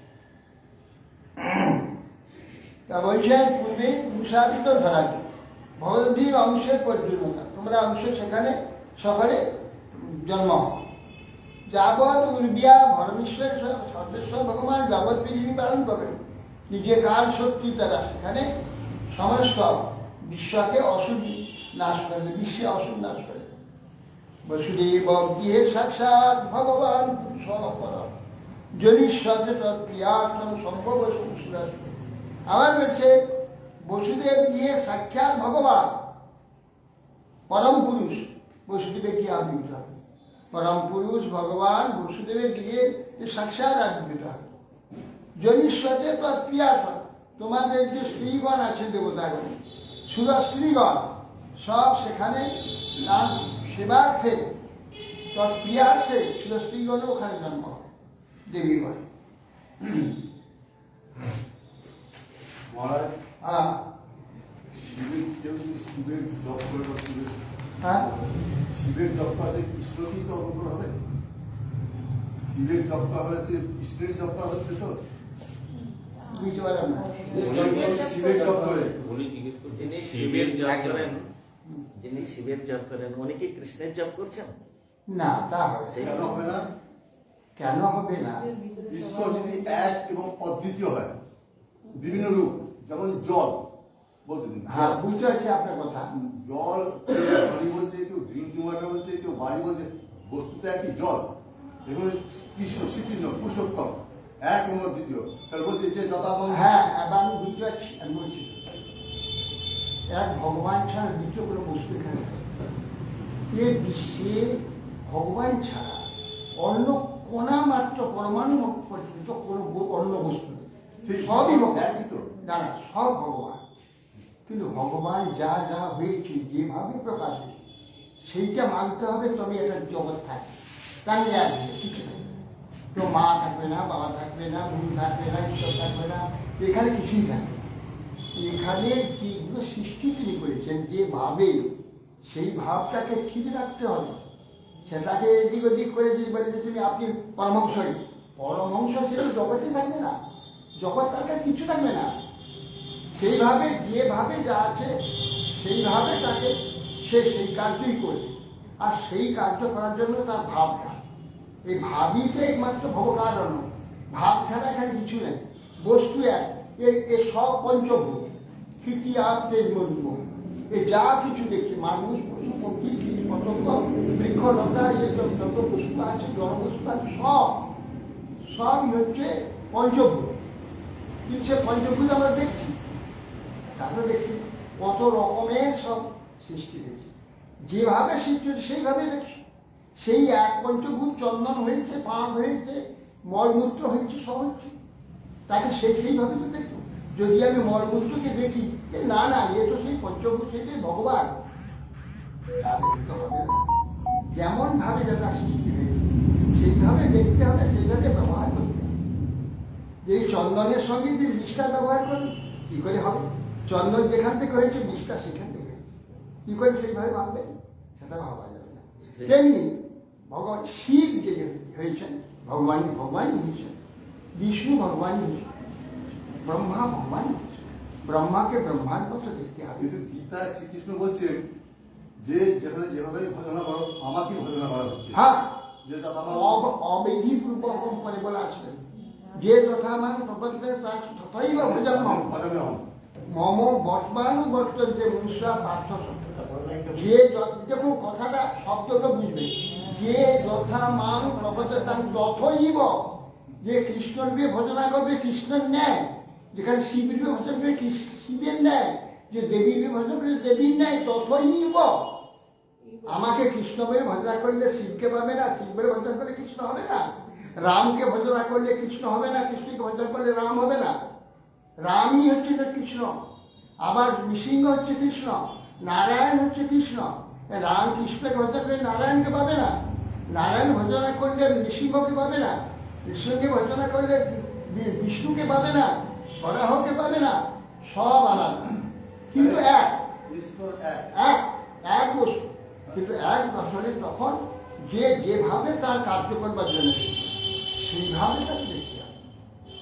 তা বলছেন পূর্বে মুসাফিত ধরা ভগবতীর অংশের পর্যন্ততা, তোমরা অংশ সেখানে সকলে জন্ম হয়। যাবৎ উর্বিয়া ভরমেশ্বর সর্বেশ্বর ভগবান যাবৎ পৃথিবী পালন করবেন, নিজে কাল শক্তি দ্বারা সেখানে সমস্ত বিশ্বকে অসুর নাশ করবে, বিশ্বে অসুর নাশ করে। বসুদেব গৃহে সাক্ষাৎ ভগবান পুরুষপর জনীশ্বরে তৎক্রিয়ার্থম সম্ভব সুরাষ্ট্র। আবার বলছে বসুদেব গৃহে সাক্ষাৎ ভগবান, পরম পুরুষ বসুদেবের গৃহে আবির্ভূত হবে। পরম পুরুষ ভগবান বসুদেবের গৃহে সাক্ষাৎ আবির্ভূত হবে। জনীশ্বরে তৎক্রিয়ার্থম, তোমাদের যে স্ত্রীগণ আছে দেবতাগণ, সুরা স্ত্রীগণ সব সেখানে তার সেবার্থে, তৎক্রিয়ার্থে সুরা স্ত্রীগণও ওখানে জন্ম হয়, দেবীগণ। হ্যাঁ, শিবের জপ করে, হ্যাঁ, শিবের জপটা সে কৃষ্ণকেই তো অনুকূল হবে। শিবের জপটা হলে সে কৃষ্ণেরই জপটা হচ্ছে তো, বুঝতে পারলাম না। শিবের জপ করে, যিনি শিবের জপ করেন, যিনি শিবের জপ করেন, উনি কি কৃষ্ণের জপ করছেন? না তা হবে না। কেন হবে না? কেন হবে না? ঈশ্বর যদি এক এবং অদ্বিতীয় হয়, বিভিন্ন রূপ, যেমন জল বলতে দিন, হ্যাঁ, বুঝতে পারছি আপনার কথা। জল কেউ পানি বলছে, কেউ ড্রিঙ্কিং ওয়াটার বলছে, কেউ বাড়ি বলছে, বস্তুতে একই জল। এখানে কৃষ্ণ, শ্রীকৃষ্ণ পুরুষোত্তম এক এবং অদ্বিতীয়, তার বলছে যে যথাবন। হ্যাঁ, এবার আমি বুঝতে পারছি, আমি বলছি এক ভগবান ছাড়া দ্বিতীয় কোনো বস্তু এখানে নেই। এ বিশ্বে ভগবান ছাড়া অন্য কোনা মাত্র পরমাণু পর্যন্ত কোনো অন্য বস্তু নেই। সবই ভগবান, একই তো। দাঁড়া, সব ভগবান। কিন্তু ভগবান যা যা হয়েছে, যেভাবে প্রকাশ হয়েছে, সেইটা মানতে হবে, তবে একটা জগৎ থাকে। তাই আর কিছু নেই। তো মা থাকবে না, বাবা থাকবে না, গুরু থাকবে না, ঈশ্বর থাকবে না, এখানে কিছুই থাকবে না। এখানে যেগুলো সৃষ্টি তিনি করেছেন, যে ভাবে, সেই ভাবটাকে ঠিক রাখতে হবে। সেটাকে এদিক ওদিক করে যদি বলে যে তুমি আপনি পরমহংসই, পরমহংস সেটা জগতে থাকবে না, জগৎ তার কাছে কিছু থাকবে না। সেইভাবে যেভাবে যা আছে সেইভাবে তাকে সে সেই কার্যই করবে। আর সেই কার্য করার জন্য তার ভাবটা, এই ভাবিতে একমাত্র ভবকারণ। ভাব ছাড়া এখানে কিছু নেই, বস্তু এক। এ সব পঞ্চভূত, কৃতি আর তেজ মর্ম, এ যা কিছু দেখছে, মানুষ, পশু পক্ষী, কীট পতঙ্গ, বৃক্ষলতা, যত বস্তু আছে, জড়বস্তু আছে, সবই হচ্ছে পঞ্চভূত। কিন্তু সে পঞ্চভূত আমরা দেখছি, তাহলে দেখছি কত রকমের সব সৃষ্টি হয়েছে। যেভাবে সৃষ্টি হয়েছে সেইভাবে দেখছি। সেই এক পঞ্চভূত চন্দন হয়েছে, পান হয়েছে, মলমূত্র হয়েছে, সব হচ্ছে। তাকে সেইভাবে তো দেখো। যদি আমি মলমূত্রকে দেখি যে না না, এ তো সেই পঞ্চভূত, সেটাই ভগবান, তাহলে কিন্তু হবে না। যেমন ভাবে যারা সৃষ্টি হয়েছে সেইভাবে দেখতে হবে, সেইভাবে ব্যবহার করতে হবে। যে চন্দনের সঙ্গে যে বিষটা ব্যবহার করবে, কি করে হবে? চন্দন যেখান থেকে হয়েছে, বিষটা সেখান থেকে হয়েছে, কি করে সেইভাবে ভাববে? সেটা ভাবা যাবে না। তেমনি ভগবান শিব যে হয়েছেন, ভগবানই হয়েছেন, বিষ্ণু ভগবানই হয়েছেন, ব্রহ্মা ভগবানই হয়েছেন। ব্রহ্মাকে ব্রহ্মার মতো দেখতে হবে। কিন্তু গীতায় শ্রীকৃষ্ণ বলছেন যে যেখানে যেভাবে ভজনা করো, আমাকে ভজনা করা হচ্ছে। হ্যাঁ, যে যথাবন অবিধি পূর্বক করে বলা আছে, যে যথা মান প্রপঞ্চ তথাই বা ভজন ভজনে হন। মম বর্তমানু বর্তন্তে মনুষ্যা পার্থ। যে দেখুন কথাটা, শব্দটা বুঝবে, যে যথা মান প্রপঞ্চ তথৈব, যে কৃষ্ণরূপে ভজনা করবে কৃষ্ণের ন্যায়, যেখানে শিবরূপে ভজন করবে শিবের ন্যায়, যে দেবীর রূপে ভজন করবে দেবীর ন্যায়, তথৈব। আমাকে কৃষ্ণ বলে ভজনা করলে শিবকে পাবে না, শিব বলে ভজনা করলে কৃষ্ণ হবে না। রামকে ভজনা করলে কৃষ্ণ হবে না, কৃষ্ণকে ভজনা করলে রাম হবে না। রামই হচ্ছে কৃষ্ণ, আবার নৃসিংহ হচ্ছে কৃষ্ণ, নারায়ণ হচ্ছে কৃষ্ণ। রাম কৃষ্ণকে ভজনা করলে নারায়ণকে পাবে না, নারায়ণ ভজনা করলে নৃসিংহকে পাবে না, কৃষ্ণকে ভজনা করলে বিষ্ণুকে পাবে না, বরাহকে পাবে না। সব আলাদা, কিন্তু এক, ঈশ্বর এক। এক এক বস্তু, কিন্তু এক বছরে তখন যে যেভাবে তার কার্য করবার জন্য সেইভাবে তাকে দেখতে হবে,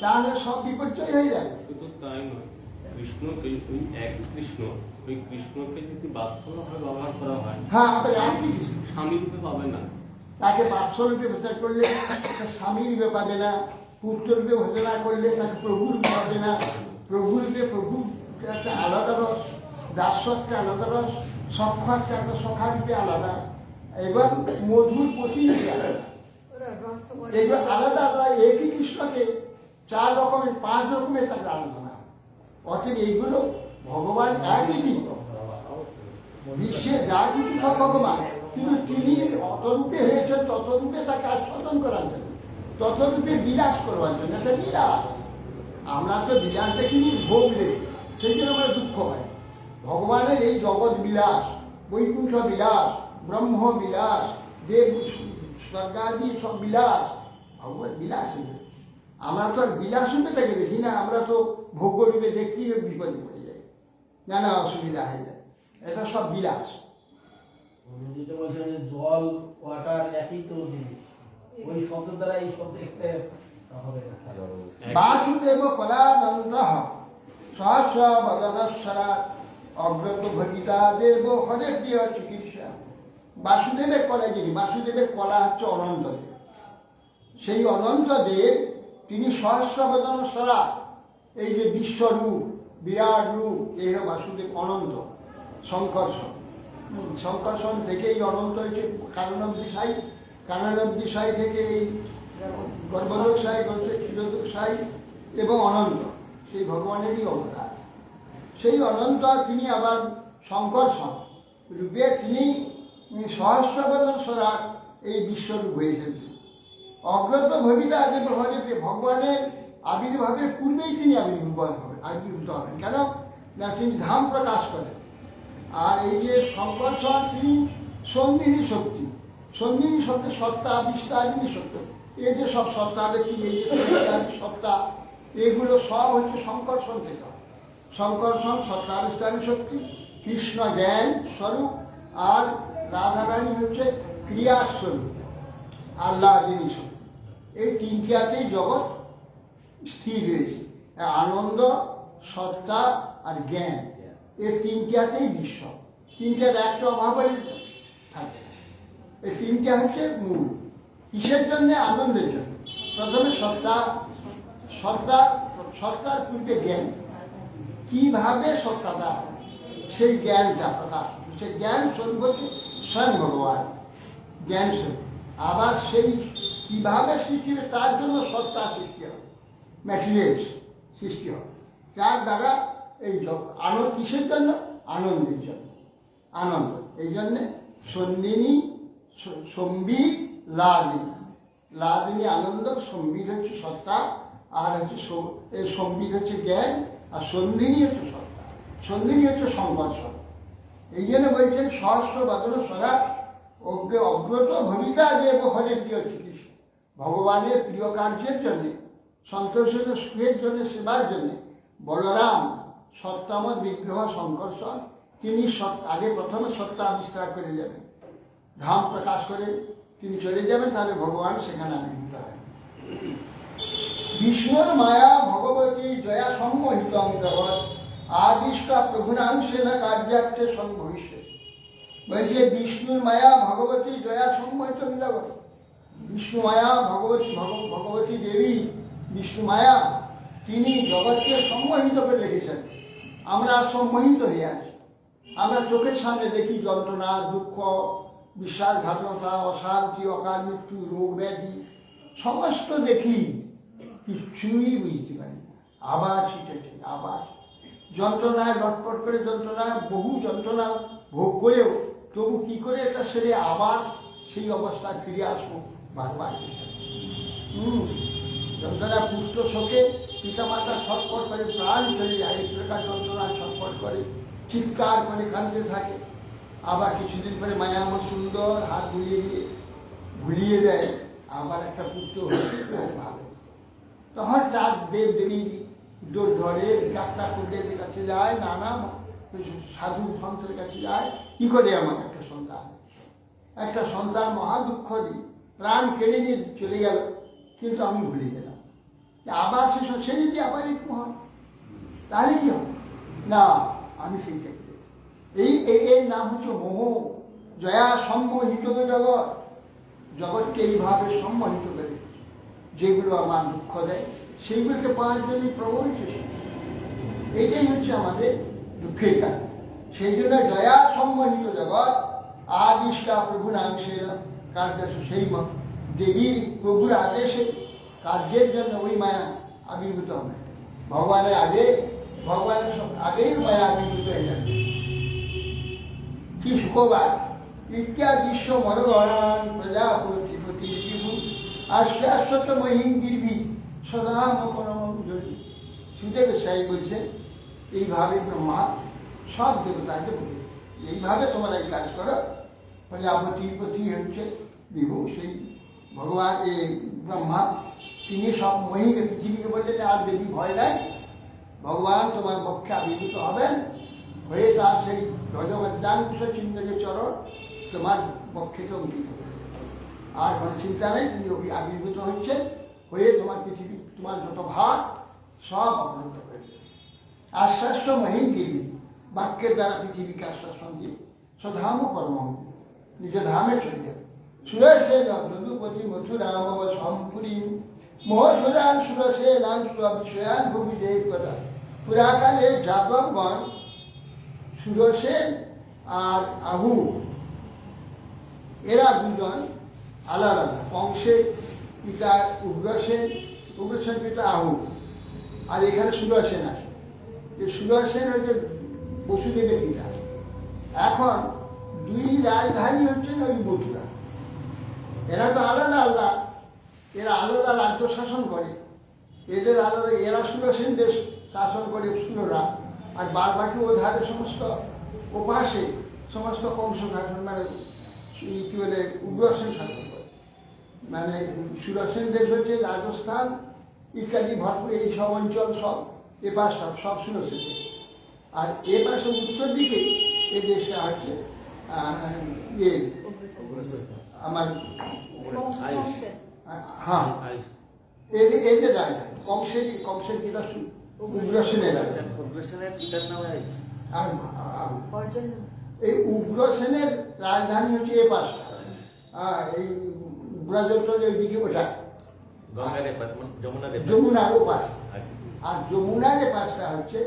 তাহলে সব বিপর্যয় হয়ে যাবে। শুধু তাই নয়, কৃষ্ণকে ওই এক কৃষ্ণ, ওই কৃষ্ণকে যদি বাৎসল্যভাবে ব্যবহার করা হয়, হ্যাঁ, আপনি একই কিছু স্বামী রূপে পাবে না। তাকে বাৎসল্যরূপে ভজনা করলে তাকে স্বামী রূপে পাবে না, পুত্ররূপে ভজনা করলে তাকে প্রভু রূপে পাবে না, প্রভু রূপে প্রভু একটা আলাদা রস, দাস্য একটা আলাদা রস, সখ্য একটা সখা রূপে আলাদা, এবং মধুর পতি রূপে আলাদা। এগুলো আলাদা আলাদা, একই কৃষ্ণকে 4 রকমের 5 রকমের তাকে আরাধনা। অর্থাৎ এইগুলো ভগবান একই দিন, বিশ্বে যা কিছু সব ভগবান, কিন্তু তিনি অতরূপে হয়েছেন, ততরূপে তাকে আস্বাদন করার জন্য, ততরূপে বিলাস করবার জন্য। একটা বিলাস, আমরা তো বিলাস দেখিনি, ভোগ দেখি, সেই জন্য আমরা দুঃখ হয়। ভগবানের এই জগৎ বিলাস, বৈকুণ্ঠ বিলাস, ব্রহ্ম বিলাস, দেব স্বর্গাদি সব বিলাস, ভগবান বিলাস। আমরা তো আর বিলাস রূপে তাকে দেখি না, আমরা তো ভোগ রূপে দেখি, বিপদে পড়ে যাই, নানা অসুবিধা হয়ে যায়। এটা সব বিলাস। যেটা বলছেন যে জল, ওয়াটার একই তো জিনিস, ওই শব্দ দ্বারা এই শব্দ একটা হবে না। বাসুদেব কলানন্দ সহস্র বদনস্বরা অগ্রত ভজিতা দেব হরে প্রিয় চিকিৎসা বাসুদেবের কলায় যিনি, বাসুদেবের কলা হচ্ছে অনন্তদেব। সেই অনন্তদেব তিনি সহস্রবদন সরা, এই যে বিশ্বরূপ, বিরাট রূপ, এই হলো বাসুদেব অনন্ত শঙ্কর্ষণ। শঙ্কর্ষণ থেকে এই অনন্ত হয়েছে কারণবদিশাই, কারণবদিশাই থেকে এই গর্ভদোষাই, ক্ষীরদোষাই এবং অনন্ত, সেই ভগবানেরই অবতার। সেই অনন্ত তিনি আবার শঙ্কর্ষণ রূপে তিনি সহস্রবদন সরা এই বিশ্বরূপ হয়েছেন। অগ্রত ভবিতা যে হরে ভগবানের আবির্ভাবের পূর্বেই তিনি আবির্ভূত হবেন। কেন না, তিনি ধাম প্রকাশ করেন। আর এই যে শঙ্কর্ষণ তিনি সন্ধিনী শক্তি, সন্ধিনী শক্তি সত্তা, বিস্তারিণী শক্তি, এই যে সব সত্তা দেখি, এই যে সত্তা, এগুলো সব হচ্ছে শঙ্কর্ষণ থেকে। শঙ্কর্ষণ সত্তা বিস্তারিণী শক্তি, কৃষ্ণ জ্ঞান স্বরূপ, আর রাধারানী হচ্ছে ক্রিয়াস্বরূপ, আল্লাহ জিনিস। এই তিনটিয়াতেই জগৎ স্থির রয়েছে। আনন্দ, সত্তা আর জ্ঞান, এই তিনটিয়াতেই বিশ্ব। তিনটার একটা অভাবের থাকে। এই তিনটা হচ্ছে মূল। কিসের জন্যে? আনন্দের জন্য। প্রথমে সত্তা, সত্তার পূর্বে জ্ঞান। কিভাবে সত্তাটা, সেই জ্ঞানটা প্রকাশ, সেই জ্ঞান স্বরূপ হচ্ছে স্বয়ং ভগবান, জ্ঞান স্বরূপ। আবার সেই কিভাবে সৃষ্টি হবে, তার জন্য সত্তা সৃষ্টি হবে, ম্যাটেরিয়ালস সৃষ্টি হবে, যার দ্বারা এই আনন্দ। কিসের জন্য? আনন্দের জন্য। আনন্দ, এই জন্যে সন্ধিনী, সম্বিত, লাদিনী। লাদিনী আনন্দ, সম্বিত হচ্ছে সত্তা, আর হচ্ছে সম্বিত হচ্ছে জ্ঞান, আর সন্ধিনী হচ্ছে সত্তা, সন্ধিনী হচ্ছে সংকর্ষণ। এই জন্য বলছেন সহস্রবদন সদা অগ্রত ভবিতা দেব হরে প্রিয় চিকিৎসা। ভগবানের প্রিয় কার্যের জন্যে, সন্তোষের সুখের জন্য, সেবার জন্যে বলরাম সত্তামত বিগ্রহ শঙ্কর্ষণ তিনি আগে প্রথমে সত্তা আবিষ্কার করে যাবেন, ধাম প্রকাশ করে তিনি চলে যাবেন, তাহলে ভগবান সেখানে আবির্ভূত হয়। বিষ্ণুর মায়া ভগবতী জয়া সম্মোহিত জগৎ আদিষ্টা প্রভুনাংশেন কার্যার্থে সম্ভবিষ্য। বলছে বিষ্ণুর মায়া ভগবতী জয়া সম্মোহিত জগৎ। বিষ্ণু মায়া ভগবতী দেবী বিষ্ণু মায়া তিনি জগৎকে সম্মোহিত করে রেখেছেন। আমরা সম্মোহিত হয়ে আছি। আমরা চোখের সামনে দেখি যন্ত্রণা, দুঃখ, বিশ্বাসঘাতকতা, অশান্তি, অকাল মৃত্যু, রোগ ব্যাধি, সমস্ত দেখি, কিছুই বুঝতে পারি না। আবার শিখেছে, আবার যন্ত্রণায় লটপট করে, যন্ত্রণায় বহু যন্ত্রণা ভোগ করেও তবু কি করে এটা সেরে আবার সেই অবস্থায় ফিরে আসবো বারবার। যন্ত্রণা পুষ্ট শোকে পিতামাতা ছটফট করে, প্রাণ চলে যায়, এই প্রকার যন্ত্রণা ছটফট করে, চিৎকার করে কাঁদতে থাকে। আবার কিছুদিন পরে মায়া আমার সুন্দর হাত ভুলিয়ে দেয়, আবার একটা পুত্র হয়ে ভাবে। তখন চার দেব দেবী ধরে ডাক্তার কুদের কাছে যায়, নানা সাধু সন্তের কাছে যায়, কি করে আমার একটা সন্তান মহা দুঃখ দিই, প্রাণ কেড়ে নিয়ে চলে গেল, কিন্তু আমি ভুলে গেলাম। আবার সে যদি আবার একটু হয় তাহলে কি হবে? না, আমি সেই ক্ষেত্রে এর নাম হচ্ছে মোহ। জয়া সম্মোহিত জগৎ, জগৎকে এইভাবে সম্মোহিত করে, যেগুলো আমার দুঃখ দেয় সেইগুলোকে পাওয়ার জন্য প্রবহিত। এটাই হচ্ছে আমাদের দুঃখের কারণ। সেই জন্য জয়া সম্মোহিত জগৎ আদিষ্টা প্রভুর আংশের কার্য, সেই দেবীর প্রভুর আদেশে কার্যের জন্য ওই মায়া আবির্ভূত হবে। ভগবানের আগেই মায়া আবির্ভূত হয়ে যাবে। কি সুখবার ইত্যাদিশ্ব মরগণান প্রজাপতি প্রতিভূ আশ্বাসত মহিম গির্ভি সদা মকরমঞ্জলি। সুদেব সাই বলছে এইভাবে ব্রহ্মা সব দেবতাকে বলে, এইভাবে তোমরা এই কাজ করো। প্রজাপতির প্রতি হচ্ছে বিভু, সেই ভগবান এই ব্রহ্মা তিনি সব মহিমকে পৃথিবীকে বললেন, আর দেবী ভয় নাই, ভগবান তোমার পক্ষে আবির্ভূত হবেন, হয়ে তার সেই ধ্বজবজ্জাংশ চিহ্নকে চরণ তোমার পক্ষে তো অঙ্কিত হবে। আর কোনো চিন্তা নেই, তিনি আবির্ভূত হচ্ছে, হয়ে তোমার পৃথিবী, তোমার যত ভার সব অবলম্ব করেছে। আশ্বাস্য মহিম গিরি, বাক্যের দ্বারা পৃথিবীকে আশ্বাসন দিয়ে সধাম কর্ম, নিজ ধামে চলে যাবে। সুরসেন যদুপতি মথুরাম সম্পুরী মহসুরান সুরসেনান সুরবিষয়ান ভূমি দেব কথা। পুরাকালে যাদবগণ সুরসেন আর আহু এরা দুজন আলাদা। কংসের পিতা উগ্রসেন, উগ্রসেন পিতা আহু, আর এখানে সুরসেন আছে। এই সুরসেন হচ্ছে বসুদেবের পিতা। এখন দুই রাজধানী হচ্ছেন ওই মথুরা। এরা তো আলাদা আলাদা, এরা আলাদা রাজ্য শাসন করে, এদের আলাদা, এরা সুরসেন দেশ শাসন করে সুররা, আর বাদ বাকি ও ধারে সমস্ত ওপাশে সমস্ত কংস শাসন, মানে কি বলে উগ্রসেন শাসন করে। মানে সুরসেন দেশ হচ্ছে রাজস্থান ইত্যাদি ভরপুর এই সব অঞ্চল, সব এ পাশ সব সুরসেন দেশ। আর এ পাশে উত্তর দিকে এ দেশটা হচ্ছে ইয়ে আমার কংসের। হ্যাঁ এই যে রাজধানী কংসের পিতা উগ্রসেনের রাজধানী। উগ্রসেনের পিতার নাম আইস। আর অর্জন এই উগ্রসেনের রাজধানী হচ্ছে এ পাশটা, এই ব্রজটল ওইদিকে ওটা গঙ্গার এপার, যমুনার এপার। যমুনার ও পাশে। আর যমুনার এ পাশটা হচ্ছে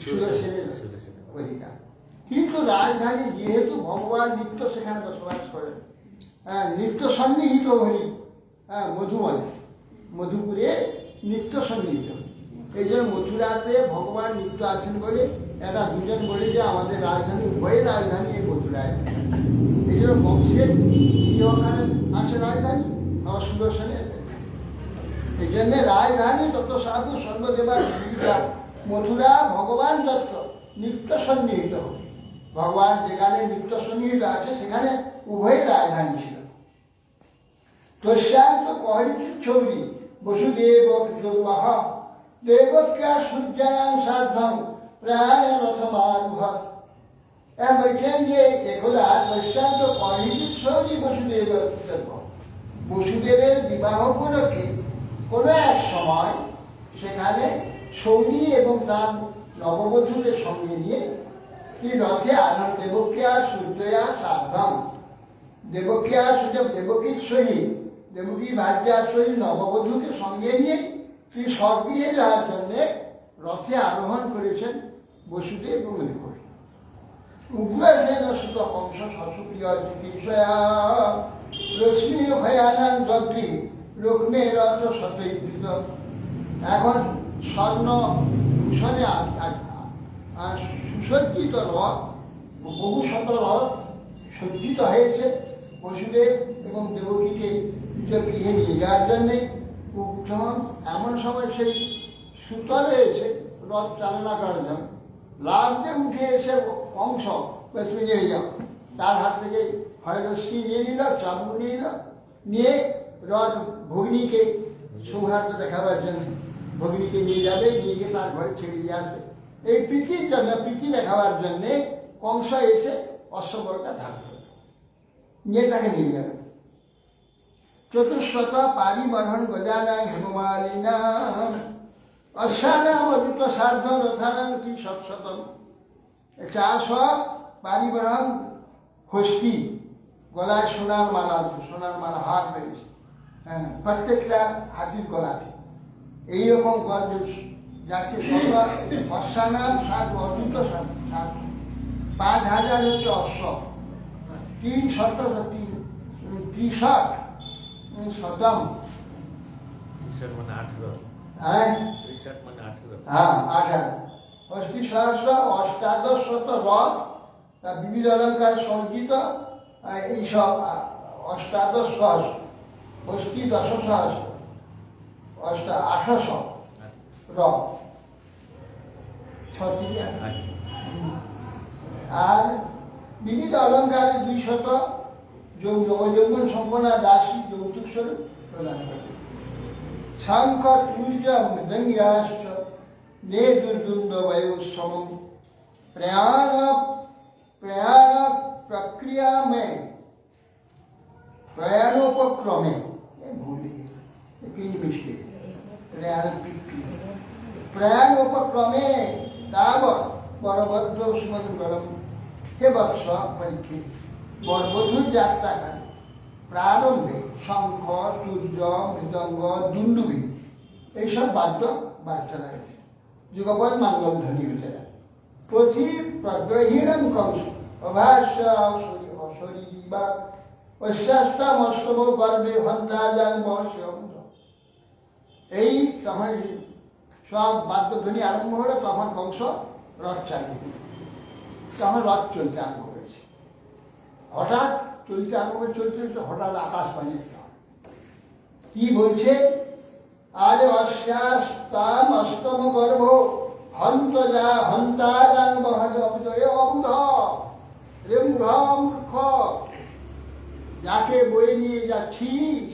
সুরসেনের সুরসেনের। অধিকার। কিন্তু রাজধানী যেহেতু ভগবান নিত্য সেখানে বসবাস করেন, নিত্য সন্নিহিত হরি, মধুবনে মধুপুরে নিত্য সন্নিহিত। এই জন্য মথুরাতে ভগবান নিত্য আছেন বলে এটা দুজন বলে যে আমাদের রাজধানী, উভয় রাজধানী এই মথুরায়। এই জন্য বংশের কি ওখানে আছে রাজধানী, আমার সুদর্শনের। এই জন্যে রাজধানী তত সাধু সর্বদেবা মথুরা ভগবান দত্ত নিত্য সন্নিহিত। ভগবান যেখানে নিত্য সন্নিহিত আছে সেখানে উভয় রাজধানী ছিল। তস্যান্ত কহিত ছৌরি বসুদেব দুর্বাহ দেবক্যা সূর্যায়ন সাধন প্রায় রথমারুহ। বলছেন যে একদা তস্যান্ত কহিত ছৌরি বসুদেব বসুদেবের বিবাহ উপলক্ষে কোনো এক সময় সেখানে সৌরী এবং তার নববধূকে সঙ্গে নিয়ে এই রথে আরোহণ দেবক্যা সূর্যয়া সাধন। দেবক্যা সূর্য দেবকীর সহিত, দেবকী ভার্যার সহিত নববধূকে সঙ্গে নিয়ে শ্রী স্বর্গে যাওয়ার জন্যে রথে আরোহণ করেছেন বসুদেব এবং দেবকী। উগ্রসেন সুত কংস শশুপ্রিয় চিকিৎসয়া লক্ষ্মী ভয়ানন দগ্ধি লক্ষ্মী রথ সতৈকৃত। এখন স্বর্ণ ভূষণে সুসজ্জিত রথ, বহু শত রথ সজ্জিত হয়েছে বসুদেব এবং দেবকীকে নিজ গৃহে নিয়ে যাওয়ার জন্যে। যখন এমন সময় সেই সুত রয়েছে রথ চালনা করার জন্য, লাফে উঠে এসে কংস তুমি নিয়ে যাও, তার হাত থেকে হয় রশ্মি নিয়ে নিল, চাবুক নিয়ে নিল, নিয়ে রথ ভগ্নীকে সৌহার্দ্য দেখাবার জন্য ভগ্নীকে নিয়ে যাবে, নিয়ে গিয়ে তার ঘরে ছেড়ে দিয়ে আসবে। এই প্রীতির জন্য, প্রীতি দেখাবার জন্যে কংস এসে অশ্ববলটা ধার করবে, নিয়ে তাকে নিয়ে যাবে। চতুর্শত পারিবরণ গজানায় হেমমালিনা অশ্বানাম অযুত সার্ধ রথানাম কি সৎশতম। 400 পারিবরণ হস্তি, গলায় সোনার মালা, সোনার মালা হাত রয়েছে, প্রত্যেকটা হাতির গলাতে এইরকম গজ যাচ্ছে। অশ্বানাম 60 অযুত 5000 হচ্ছে অশ্ব, 3 শত 30 শতম, মানে 18। হ্যাঁ 30 মানে 18। হ্যাঁ 18। অষ্টি সহস্র অষ্টাদশ শত রথ, তার বিবিধ অলঙ্কার সজ্জিত এইসব অষ্টাদশ সহস্র, অষ্টি দশ সহস্র, 1800 রথ, 6টি। আর বিবিধ অলঙ্কারের 200 নবযৌবন সম্পন্না দাসী যৌতুক স্বরূপ প্রদান করে। শঙ্খ তুর্য মৃদঙ্গাশ্চ নে দুর্দুন্দ বায়ুসম প্রয়াণ প্রক্রিয়া মে প্রয়াণোপক্রমে ভুল লিখেছে, মিষ্টি প্রয়াণোপক্রমে তাবৎ বরভদ্র সুমঙ্গলম হে বৎস পরীক্ষিত। বরবধূর যাত্রাকাল প্রারম্ভে শঙ্খ, সূর্য, মৃদঙ্গ, দুন্দুবি এইসব বাদ্য বাজতে লাগছে। যুগপৎ মঙ্গল ধ্বনি উঠে যায়। পথি প্রদ্রহীনম কংস অভাস্য অশরীবা অষ্টাস্তম অষ্টম গর্ভে হন্তাজাং বহস্যম। এই তখন সব বাদ্যধ্বনি আরম্ভ হলো, তখন কংস রথ চালিয়ে দিল। তখন রথ চলতে আরম্ভ হয়েছে। হঠাৎ চলতে আরম্ভ চলতে চলতে হঠাৎ আকাশবাণী কি বলছে? আরে অশ্বাস্তাম অষ্টম গর্ভ হন্ত যা হন্তাজাং বহজয় অবুধ রে মূর্খ, যাকে বয়ে নিয়ে যাচ্ছিস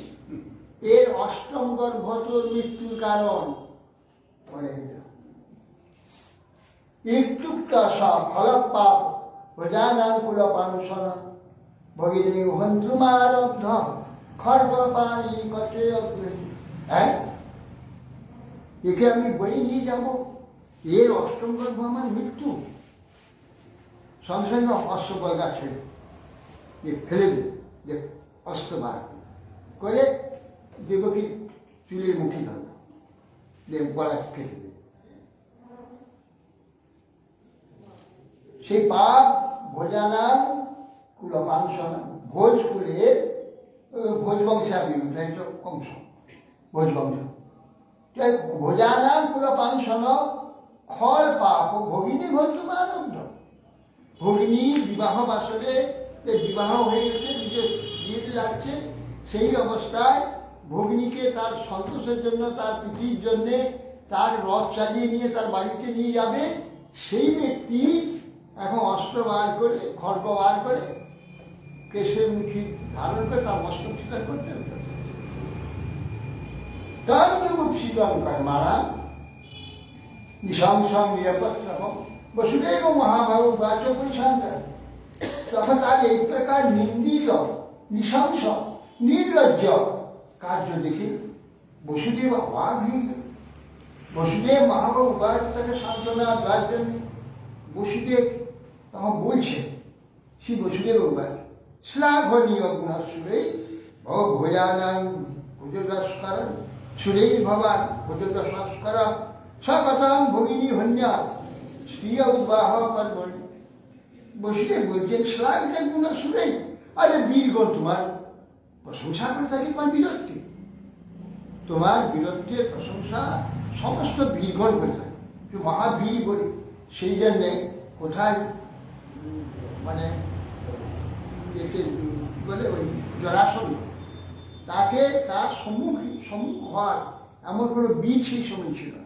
এর অষ্টম গর্ভ তোর মৃত্যুর কারণ। ইত্যুক্তা সব ফলপাপ প্রজানাং কুলপানুষণ ভগিনী হন্তুমারব্ধ খড়গ পানি কটে অগ্রহী। হ্যাঁ, একে আমি বয়ে নিয়ে যাব, এর অষ্টম গর্ভ আমার মৃত্যু। সঙ্গে সঙ্গে অস্ত্র বলগা ছেড়ে ফেলে দে, দেখ অস্ত্র বার করে দেবকী চুলের মুঠি ধরল, দেব গলা কেটে দে। সেই পাপ ভোজানাম কুলপাংশন, ভোজপুরের ভোজ বংশে আমি কংস, ভোজ বংশ। ভোজানাম কুলপাংশন খল পাপ ভগিনী ভন্তুমারব্ধ। ভগিনী বিবাহ বাসরে বিবাহ হয়ে গেছে, নিজের বিয়েতে যাচ্ছে, সেই অবস্থায় ভগিনীকে তার সন্তোষের জন্য, তার প্রীতির জন্যে তার রথ চালিয়ে নিয়ে তার বাড়িতে নিয়ে যাবে। সেই ব্যক্তি এখন অস্ত্র বার করে, খড়গ বার করে, কেশের মুখী ধারণ করে তার অস্ত্র স্বীকার করতে তার শীতল করে মারা নিঃসংসং নিরাপদ বসুদেব মহাভাব বাচ পরিশান্ত। তখন তার এই প্রকার নিন্দিত, নৃশংস, নির্লজ্জ কার্য দেখে বসুদেব অবাক হয়ে গেল। বসুদেব মহাভাব বাচ তাকে সান্ত্বনা দেওয়ার জন্য বসুদেব তখন বলছে, শ্রী বসুদেব উপায় শ্লাঘনীয় গুণসুরে ভোজানাং ভোজদস্কর সুরে ভবান ভোজদস্কর সকতাং ভগিনী হন্যা স্ত্রীয় উদ্বাহ কর্মণ। বসুদেব বলছেন শ্লাঘনীয় গুণসুরে, আরে বীরগণ তোমার প্রশংসা করে থাকি, তোমার বীরত্বে, তোমার বীরত্বের প্রশংসা সমস্ত বীরগণ করে থাকে, মহাবীর বলি। সেই জন্যে কোথায় মানে বলে ওই জরাসন্ধ, তাকে তার সম্মুখ হওয়ার এমন কোনো বীর সেই সময় ছিল না।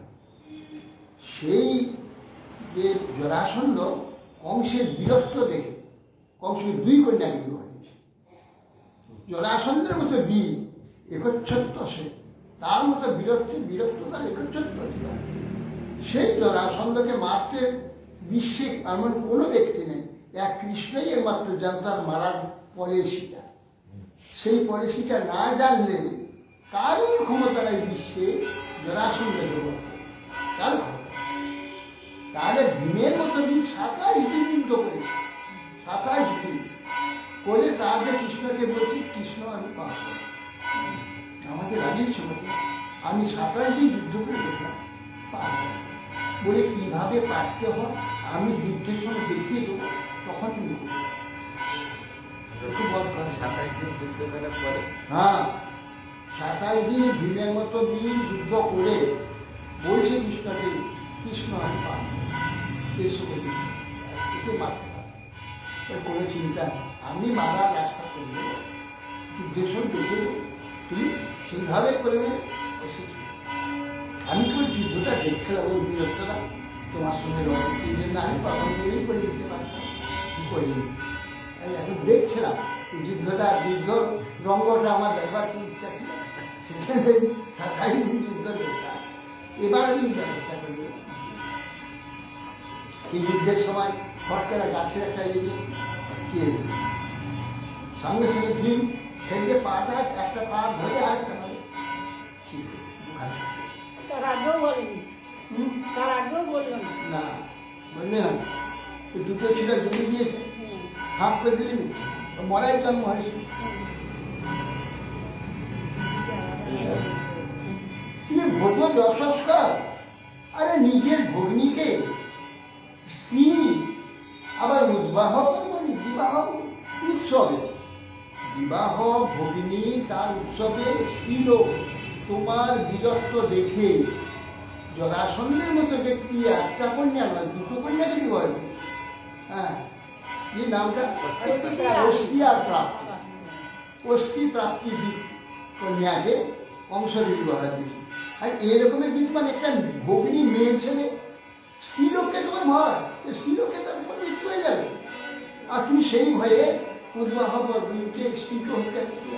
সেই যে জরাসন্ধ কংসের বীরত্ব দেখে কংসের 2 কন্যাকে বিবাহ হয়েছে। জরাসন্ধের মতো বীর একচ্ছত্র, সে তার মতো বীরত্ব তার একচ্ছত্র ছিল। সেই জরাসন্ধকে মারতে বিশ্বে এমন কোনো ব্যক্তি নেই, এক কৃষ্ণই একমাত্র যেন তার মারার পলিসিটা। সেই পলিসিটা না জানলে কারোর ক্ষমতা নেই বিশ্বে জরাসন্ধ দেব, কারো তাহলে ভীমের মতো দিন 27 দিন যুদ্ধ করেছে, 27 দিন করে তাহলে কৃষ্ণকে বলছি, কৃষ্ণ আমি পাব, আমাকে রাজির সময় আমি 27 দিন যুদ্ধ করে দেখলাম পাব বলে কিভাবে পারতে হয় আমি যুদ্ধের সময় দেখিয়ে দেবো, তখন তুমি হ্যাঁ 27 দিন ভীমের মতো দিন যুদ্ধ করে বলছে কৃষ্ণকে, কৃষ্ণ আমি পাব, মারতে পারবো, কোনো চিন্তা আমি মারার রাস্তা করবো, যুদ্ধের সময় দেখে তুমি সেইভাবে করে আমি তো যুদ্ধটা দেখছিলাম, ওই বীরত্বটা তোমার সঙ্গে রয়েছে, আমি প্রথম দিয়েই করে দিতে পারতাম, করিনি। এখন দেখছিলাম যুদ্ধটা, যুদ্ধ রঙ্গটা আমার দেখবার খুব ইচ্ছা ছিল, সেখানে 27 দিন যুদ্ধ দেখতাম। এবার আমি চেষ্টা করি এই যুদ্ধের সময় খড়কেরা গাছের একটা এগিয়ে সঙ্গে সঙ্গে দিন থেকে পাটা একটা পা ধরে আর একটা তার আগেও বলেনি, তার আগেও বললো না, বলবে না দুটো ছিল ডুবে গিয়েছে, হাফ করে দিলেন, মরার জন্ম হয়েছে। তিনি ভোগ রসস্কার, আরে নিজের ভগ্নীকে স্ত্রী আবার উদ্বাহ করবেন বিবাহ উৎসবে, বিবাহ ভগ্নী তার উৎসবে স্ত্রী লোক তোমার বীরত্ব দেখে জরাসন্ধের মতো ব্যক্তি একটা কন্যা নয় দুটো কন্যাকে কি বলে, হ্যাঁ এই নামটা অস্থি আর প্রাপ্তি, অস্থি প্রাপ্তি কন্যাকে অংশবিধি বলা দিয়েছে। আর এরকমের বিদ্যমান একটা ভগ্নী মেয়ে ছেলে স্ত্রী লোককে তোমার ভয়, স্ত্রী লোককে তার মৃত্যু হয়ে যাবে, আর তুমি সেই ভয়ে উদ্বাহ বর্গীকে স্ত্রীকে হত্যা করতে,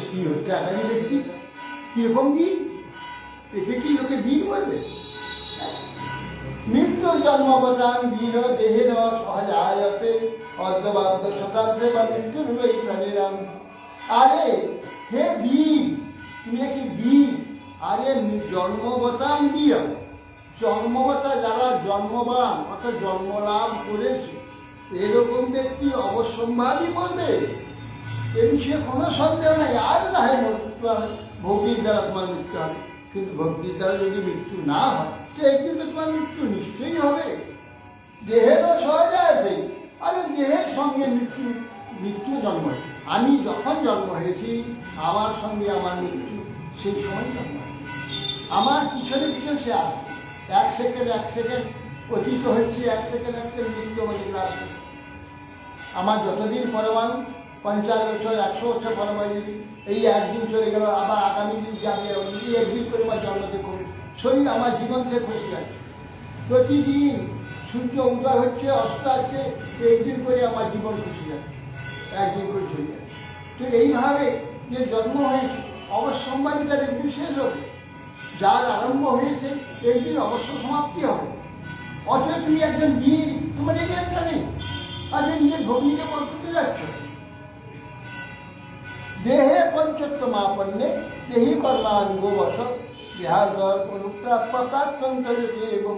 স্ত্রী হত্যাকারী ব্যক্তি কিরকম দিন, একে কি লোকে দিন বলবে? মৃত্যুর জন্মবদান বীর দেহের সহজায়তে অর্ধবাদ শতাব্দে বা মৃত্যুর এই প্রাণীরাম। আরে হে বীর, তুমি নাকি বীর, আরে জন্মবতান দিও, জন্মবতা যারা জন্মবান অর্থাৎ জন্মলাভ করেছে এরকম ব্যক্তি অবশ্যম্ভাবী বলবে, এ বিষয়ে কোনো সন্দেহ নাই। আর না হয় ভক্তির দ্বারা তোমার মৃত্যু হবে, কিন্তু ভক্তির দ্বারা যদি মৃত্যু না হয় তো একদিন তো তোমার মৃত্যু নিশ্চয়ই হবে। দেহেরও সহজে আছে, আরে দেহের সঙ্গে মৃত্যু জন্ম হয়েছে, আমি যখন জন্ম হয়েছি আমার সঙ্গে আমার মৃত্যু সেই সময় জন্ম হয়েছে, আমার পিছনে পিছনে সে আসবে, এক সেকেন্ড অতীত হচ্ছে, এক সেকেন্ড মৃত্যু আমাদের আসবে। আমার যতদিন পরমাণু 50 বছর 100 বছর পরমাণু, এই একদিন চলে গেল, আবার আগামী দিন যাবে, এই একদিন করে আমার জন্ম দেখুন, শরীর আমার জীবন থেকে খুশি আছে। প্রতিদিন সূর্য উদয় হচ্ছে অস্ত আছে, একদিন করে আমার জীবন খুশি যাচ্ছে, একদিন করে চলে যাচ্ছে। তো এইভাবে যে জন্ম হয়েছে অবশ্যম্ভাবীটার একদিন শেষ হবে, যার আরম্ভ হয়েছে এই দিন অবশ্য সমাপ্তি হবে। অথচ তুমি একজন বীর, তোমার এই জ্ঞানটা নেই, আর নিজের ভগ্নীকে বল করতে যাচ্ছ। দেহে পঞ্চত্বমাপন্নে দেহি কর্মাঙ্গ বস দেহাদর অনুপ্রাপ্তান্তরে এবং,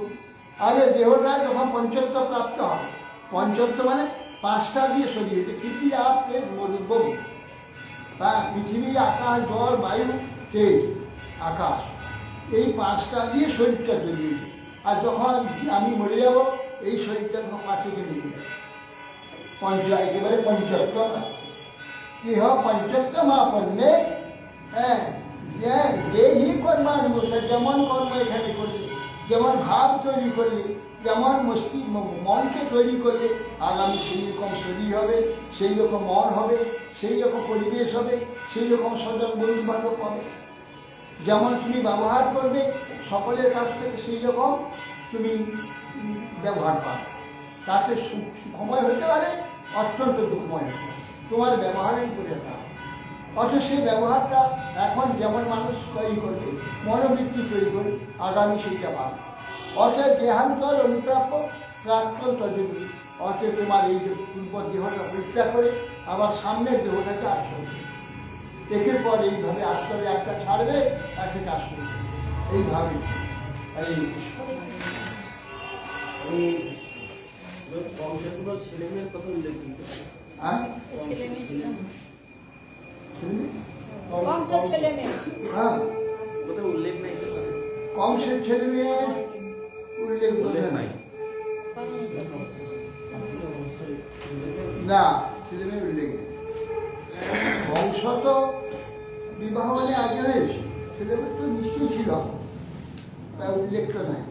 আরে দেহটা যখন পঞ্চত্ব প্রাপ্ত হয়, পঞ্চত্ব মানে 5টা দিয়ে সরিয়ে, পৃথিবী আপ তেজ মরুভূম, হ্যাঁ পৃথিবী আকাশ জল বায়ু তেজ আকাশ, এই 5টা দিয়ে শরীরটা তৈরি। আর যখন আমি মরে যাব এই শরীরটা তখন 5 থেকে নিয়ে যাবে, একেবারে পঞ্চত্ব কি হয় পঞ্চত্বমাপন্নে, হ্যাঁ দেহি কর্মানুগ, যেমন কর্ম এখানে করলে, যেমন ভাব তৈরি করলে, যেমন মনকে তৈরি করলে আগামী সেই রকম শরীর হবে, সেই রকম মন হবে, সেই রকম পরিবেশ হবে, সেই রকম স্বজন বন্ধু বান্ধব হবে। যেমন তুমি ব্যবহার করবে সকলের কাছ থেকে সেই রকম তুমি ব্যবহার পাবে, তাতে সুখময় হতে পারে, অত্যন্ত দুঃখময় হতে পারে, তোমার ব্যবহারের উপরে একটা। অথচ সেই ব্যবহারটা এখন যেমন মানুষ তৈরি করবে, মনোবৃত্তি তৈরি করবে, আগামী সেইটা পাবে। অর্থাৎ দেহান্তর অনুপ্রাপ্য প্রাক্তন তজরূপ, অর্থাৎ তোমার এই যে পূর্ব দেহটা পরিত্যাগ করে আবার সামনের দেহটাকে আশ্রয় দেবে, একের পর এইভাবে আশ্রয় একটা ছাড়বে, একটা আশ্রয় দেবে, এইভাবে। বংশগুলো ছেলে মেয়ের কথা উল্লেখ করতে কোথাও উল্লেখ নাই, কংসের ছেলে মেয়ে উল্লেখ নাই না, ছেলে মেয়ে উল্লেখ নেই। বংশ তো বিবাহ মানে আগে হয়েছে, ছেলে মেয়ে তো নিশ্চয়ই ছিল, তা উল্লেখ তো নাই।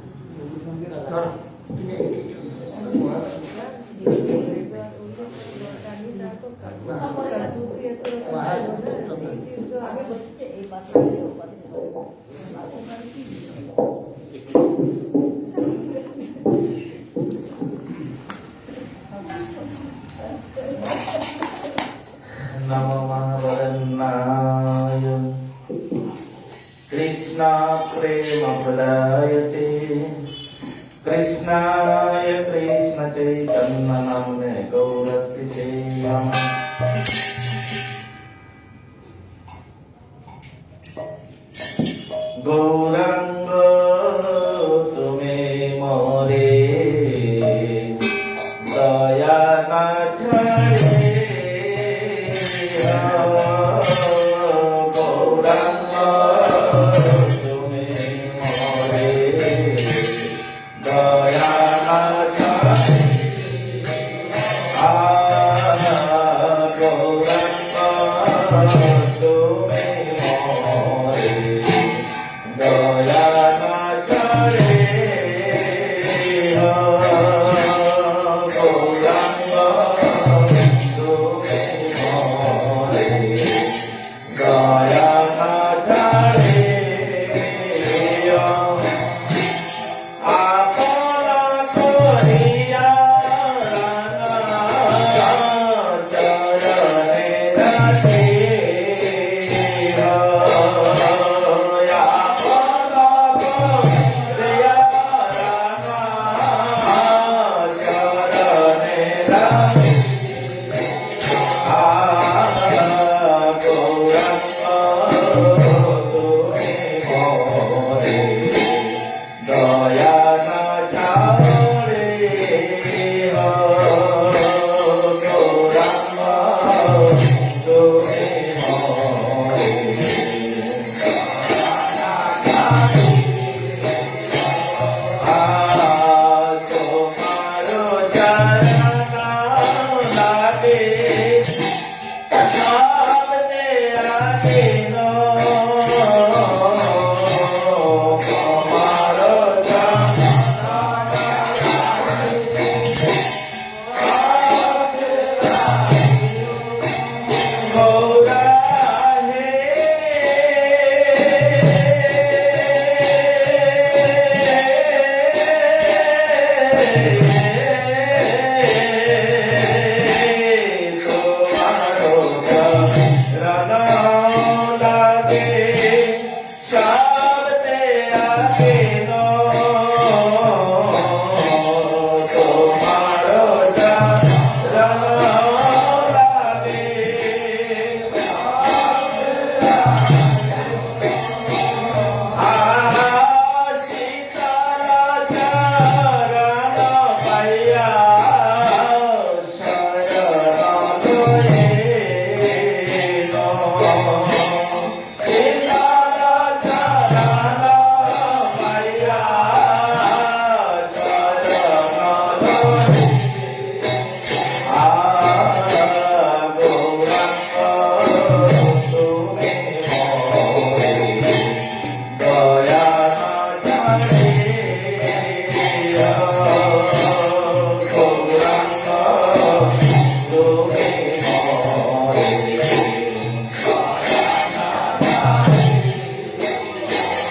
नमोवरन्नाय कृष्णा प्रेम प्रदायते कृष्णाय कृष्ण चैतन्य नाम्ने गौरतिसे गौरंग तुम्हें मोरे दया न छाड़े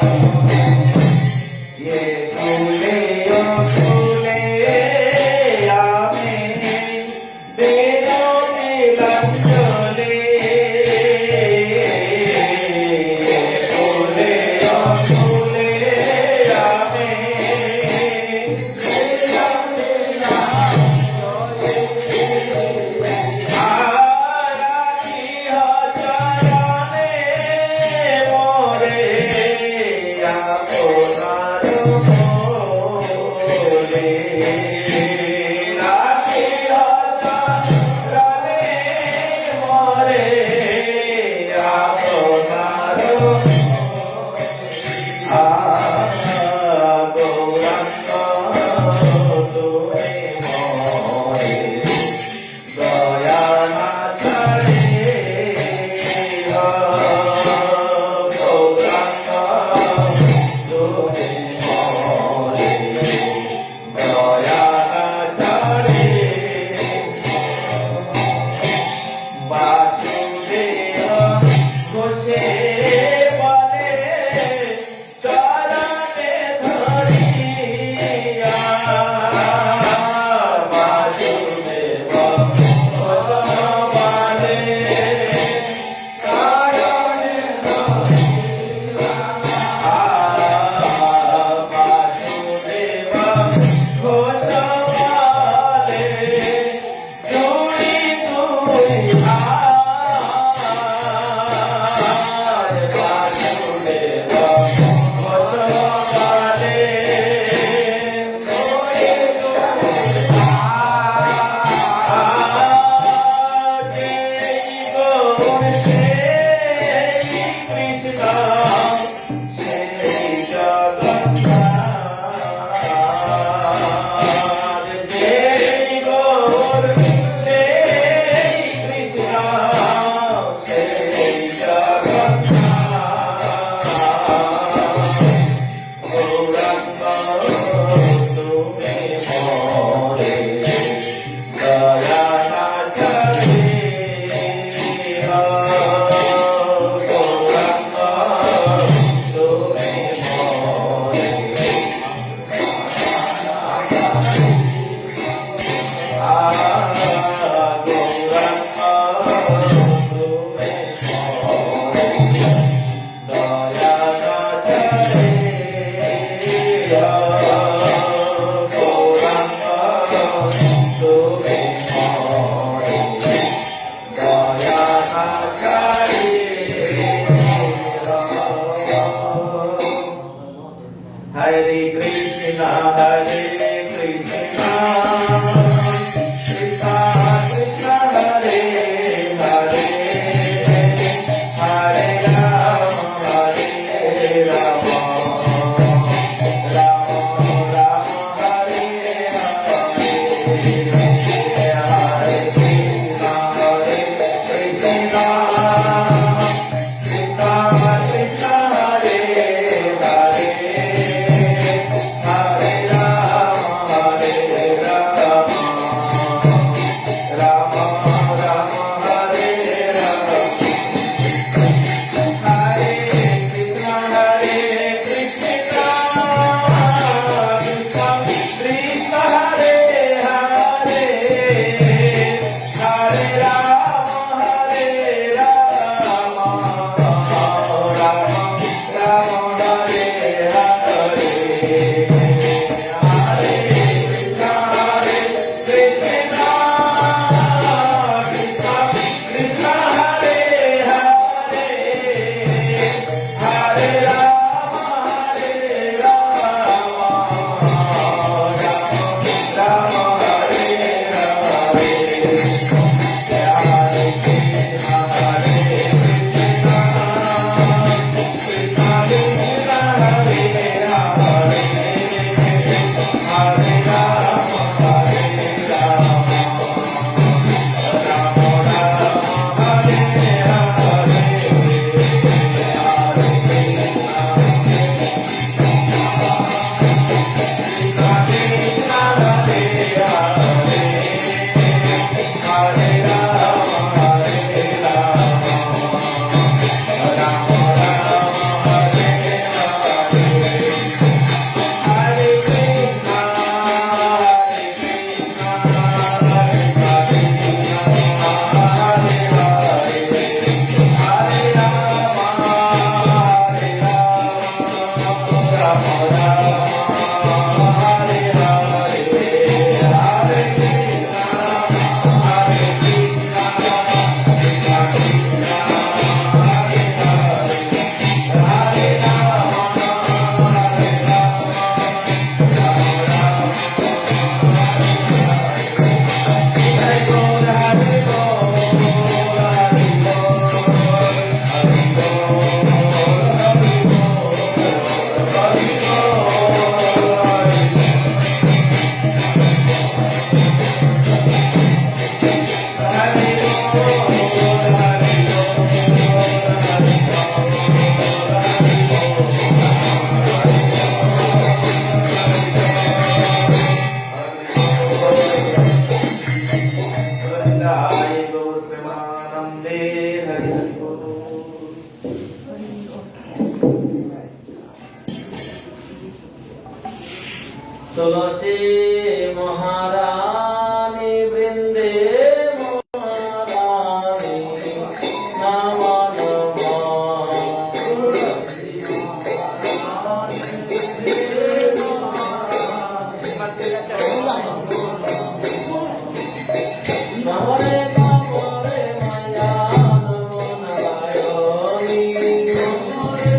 ये फूले ओ फूले आमे दिनों मिलन चले फूले ओ फूले आमे आराधी हजाराने मोरे আপনার ভোলে রাখি হাজারানে মোরে আপনার গৌরাঙ্গ তুমি মোরে দয়া না ছাড়ে গৌরাঙ্গ তুমি মোরে দয়া না ছাড়ে বাসুদেব ঘোষে বলে চরণে ধরিয়া বাসুদেব ঘোষ বলে চরণে ধরিয়া বাসুদেব ঘোষ বলে তুই তুই আয় বাসুদেব ঘোষ বলে तुलसी महारानी वृंदे महारानी नमो नमो नमो रे नमो रे माया नमो नारायणी नमो रे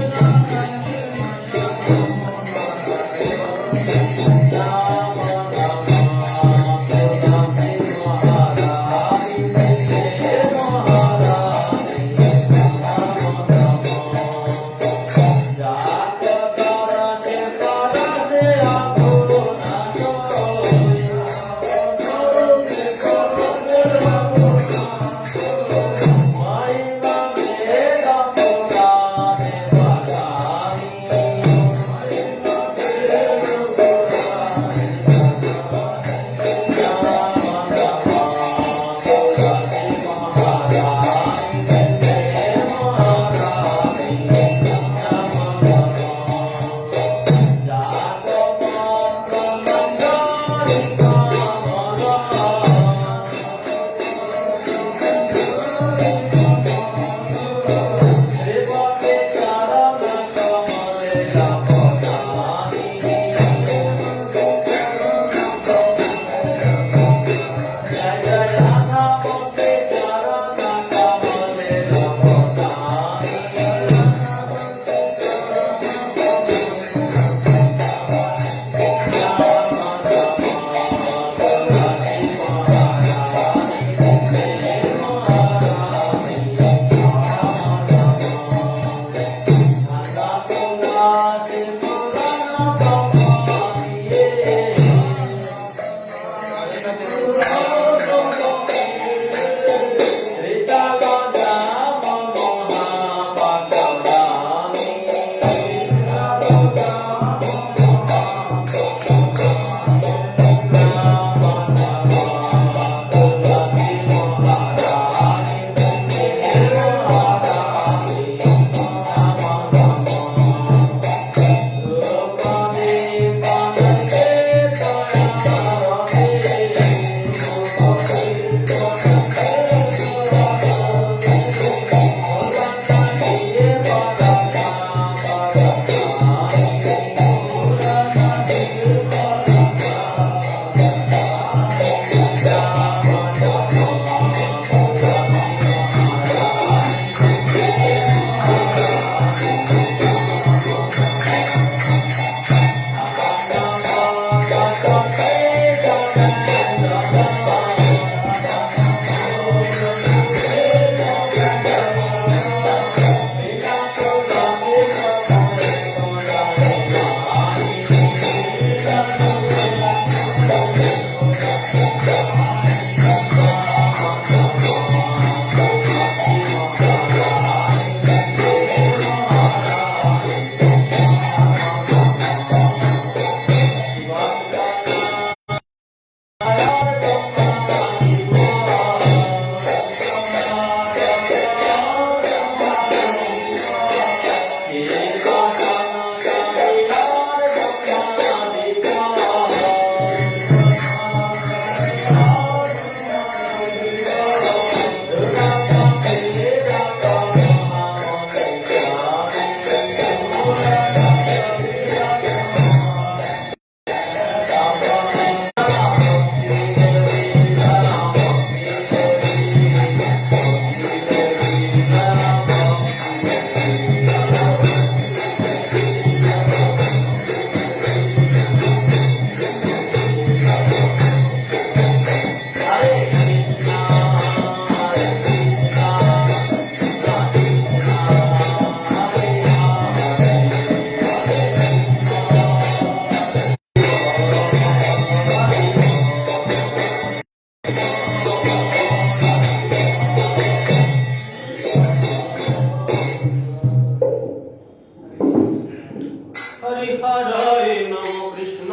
हरि हराय नमो कृष्ण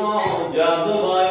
जादवाय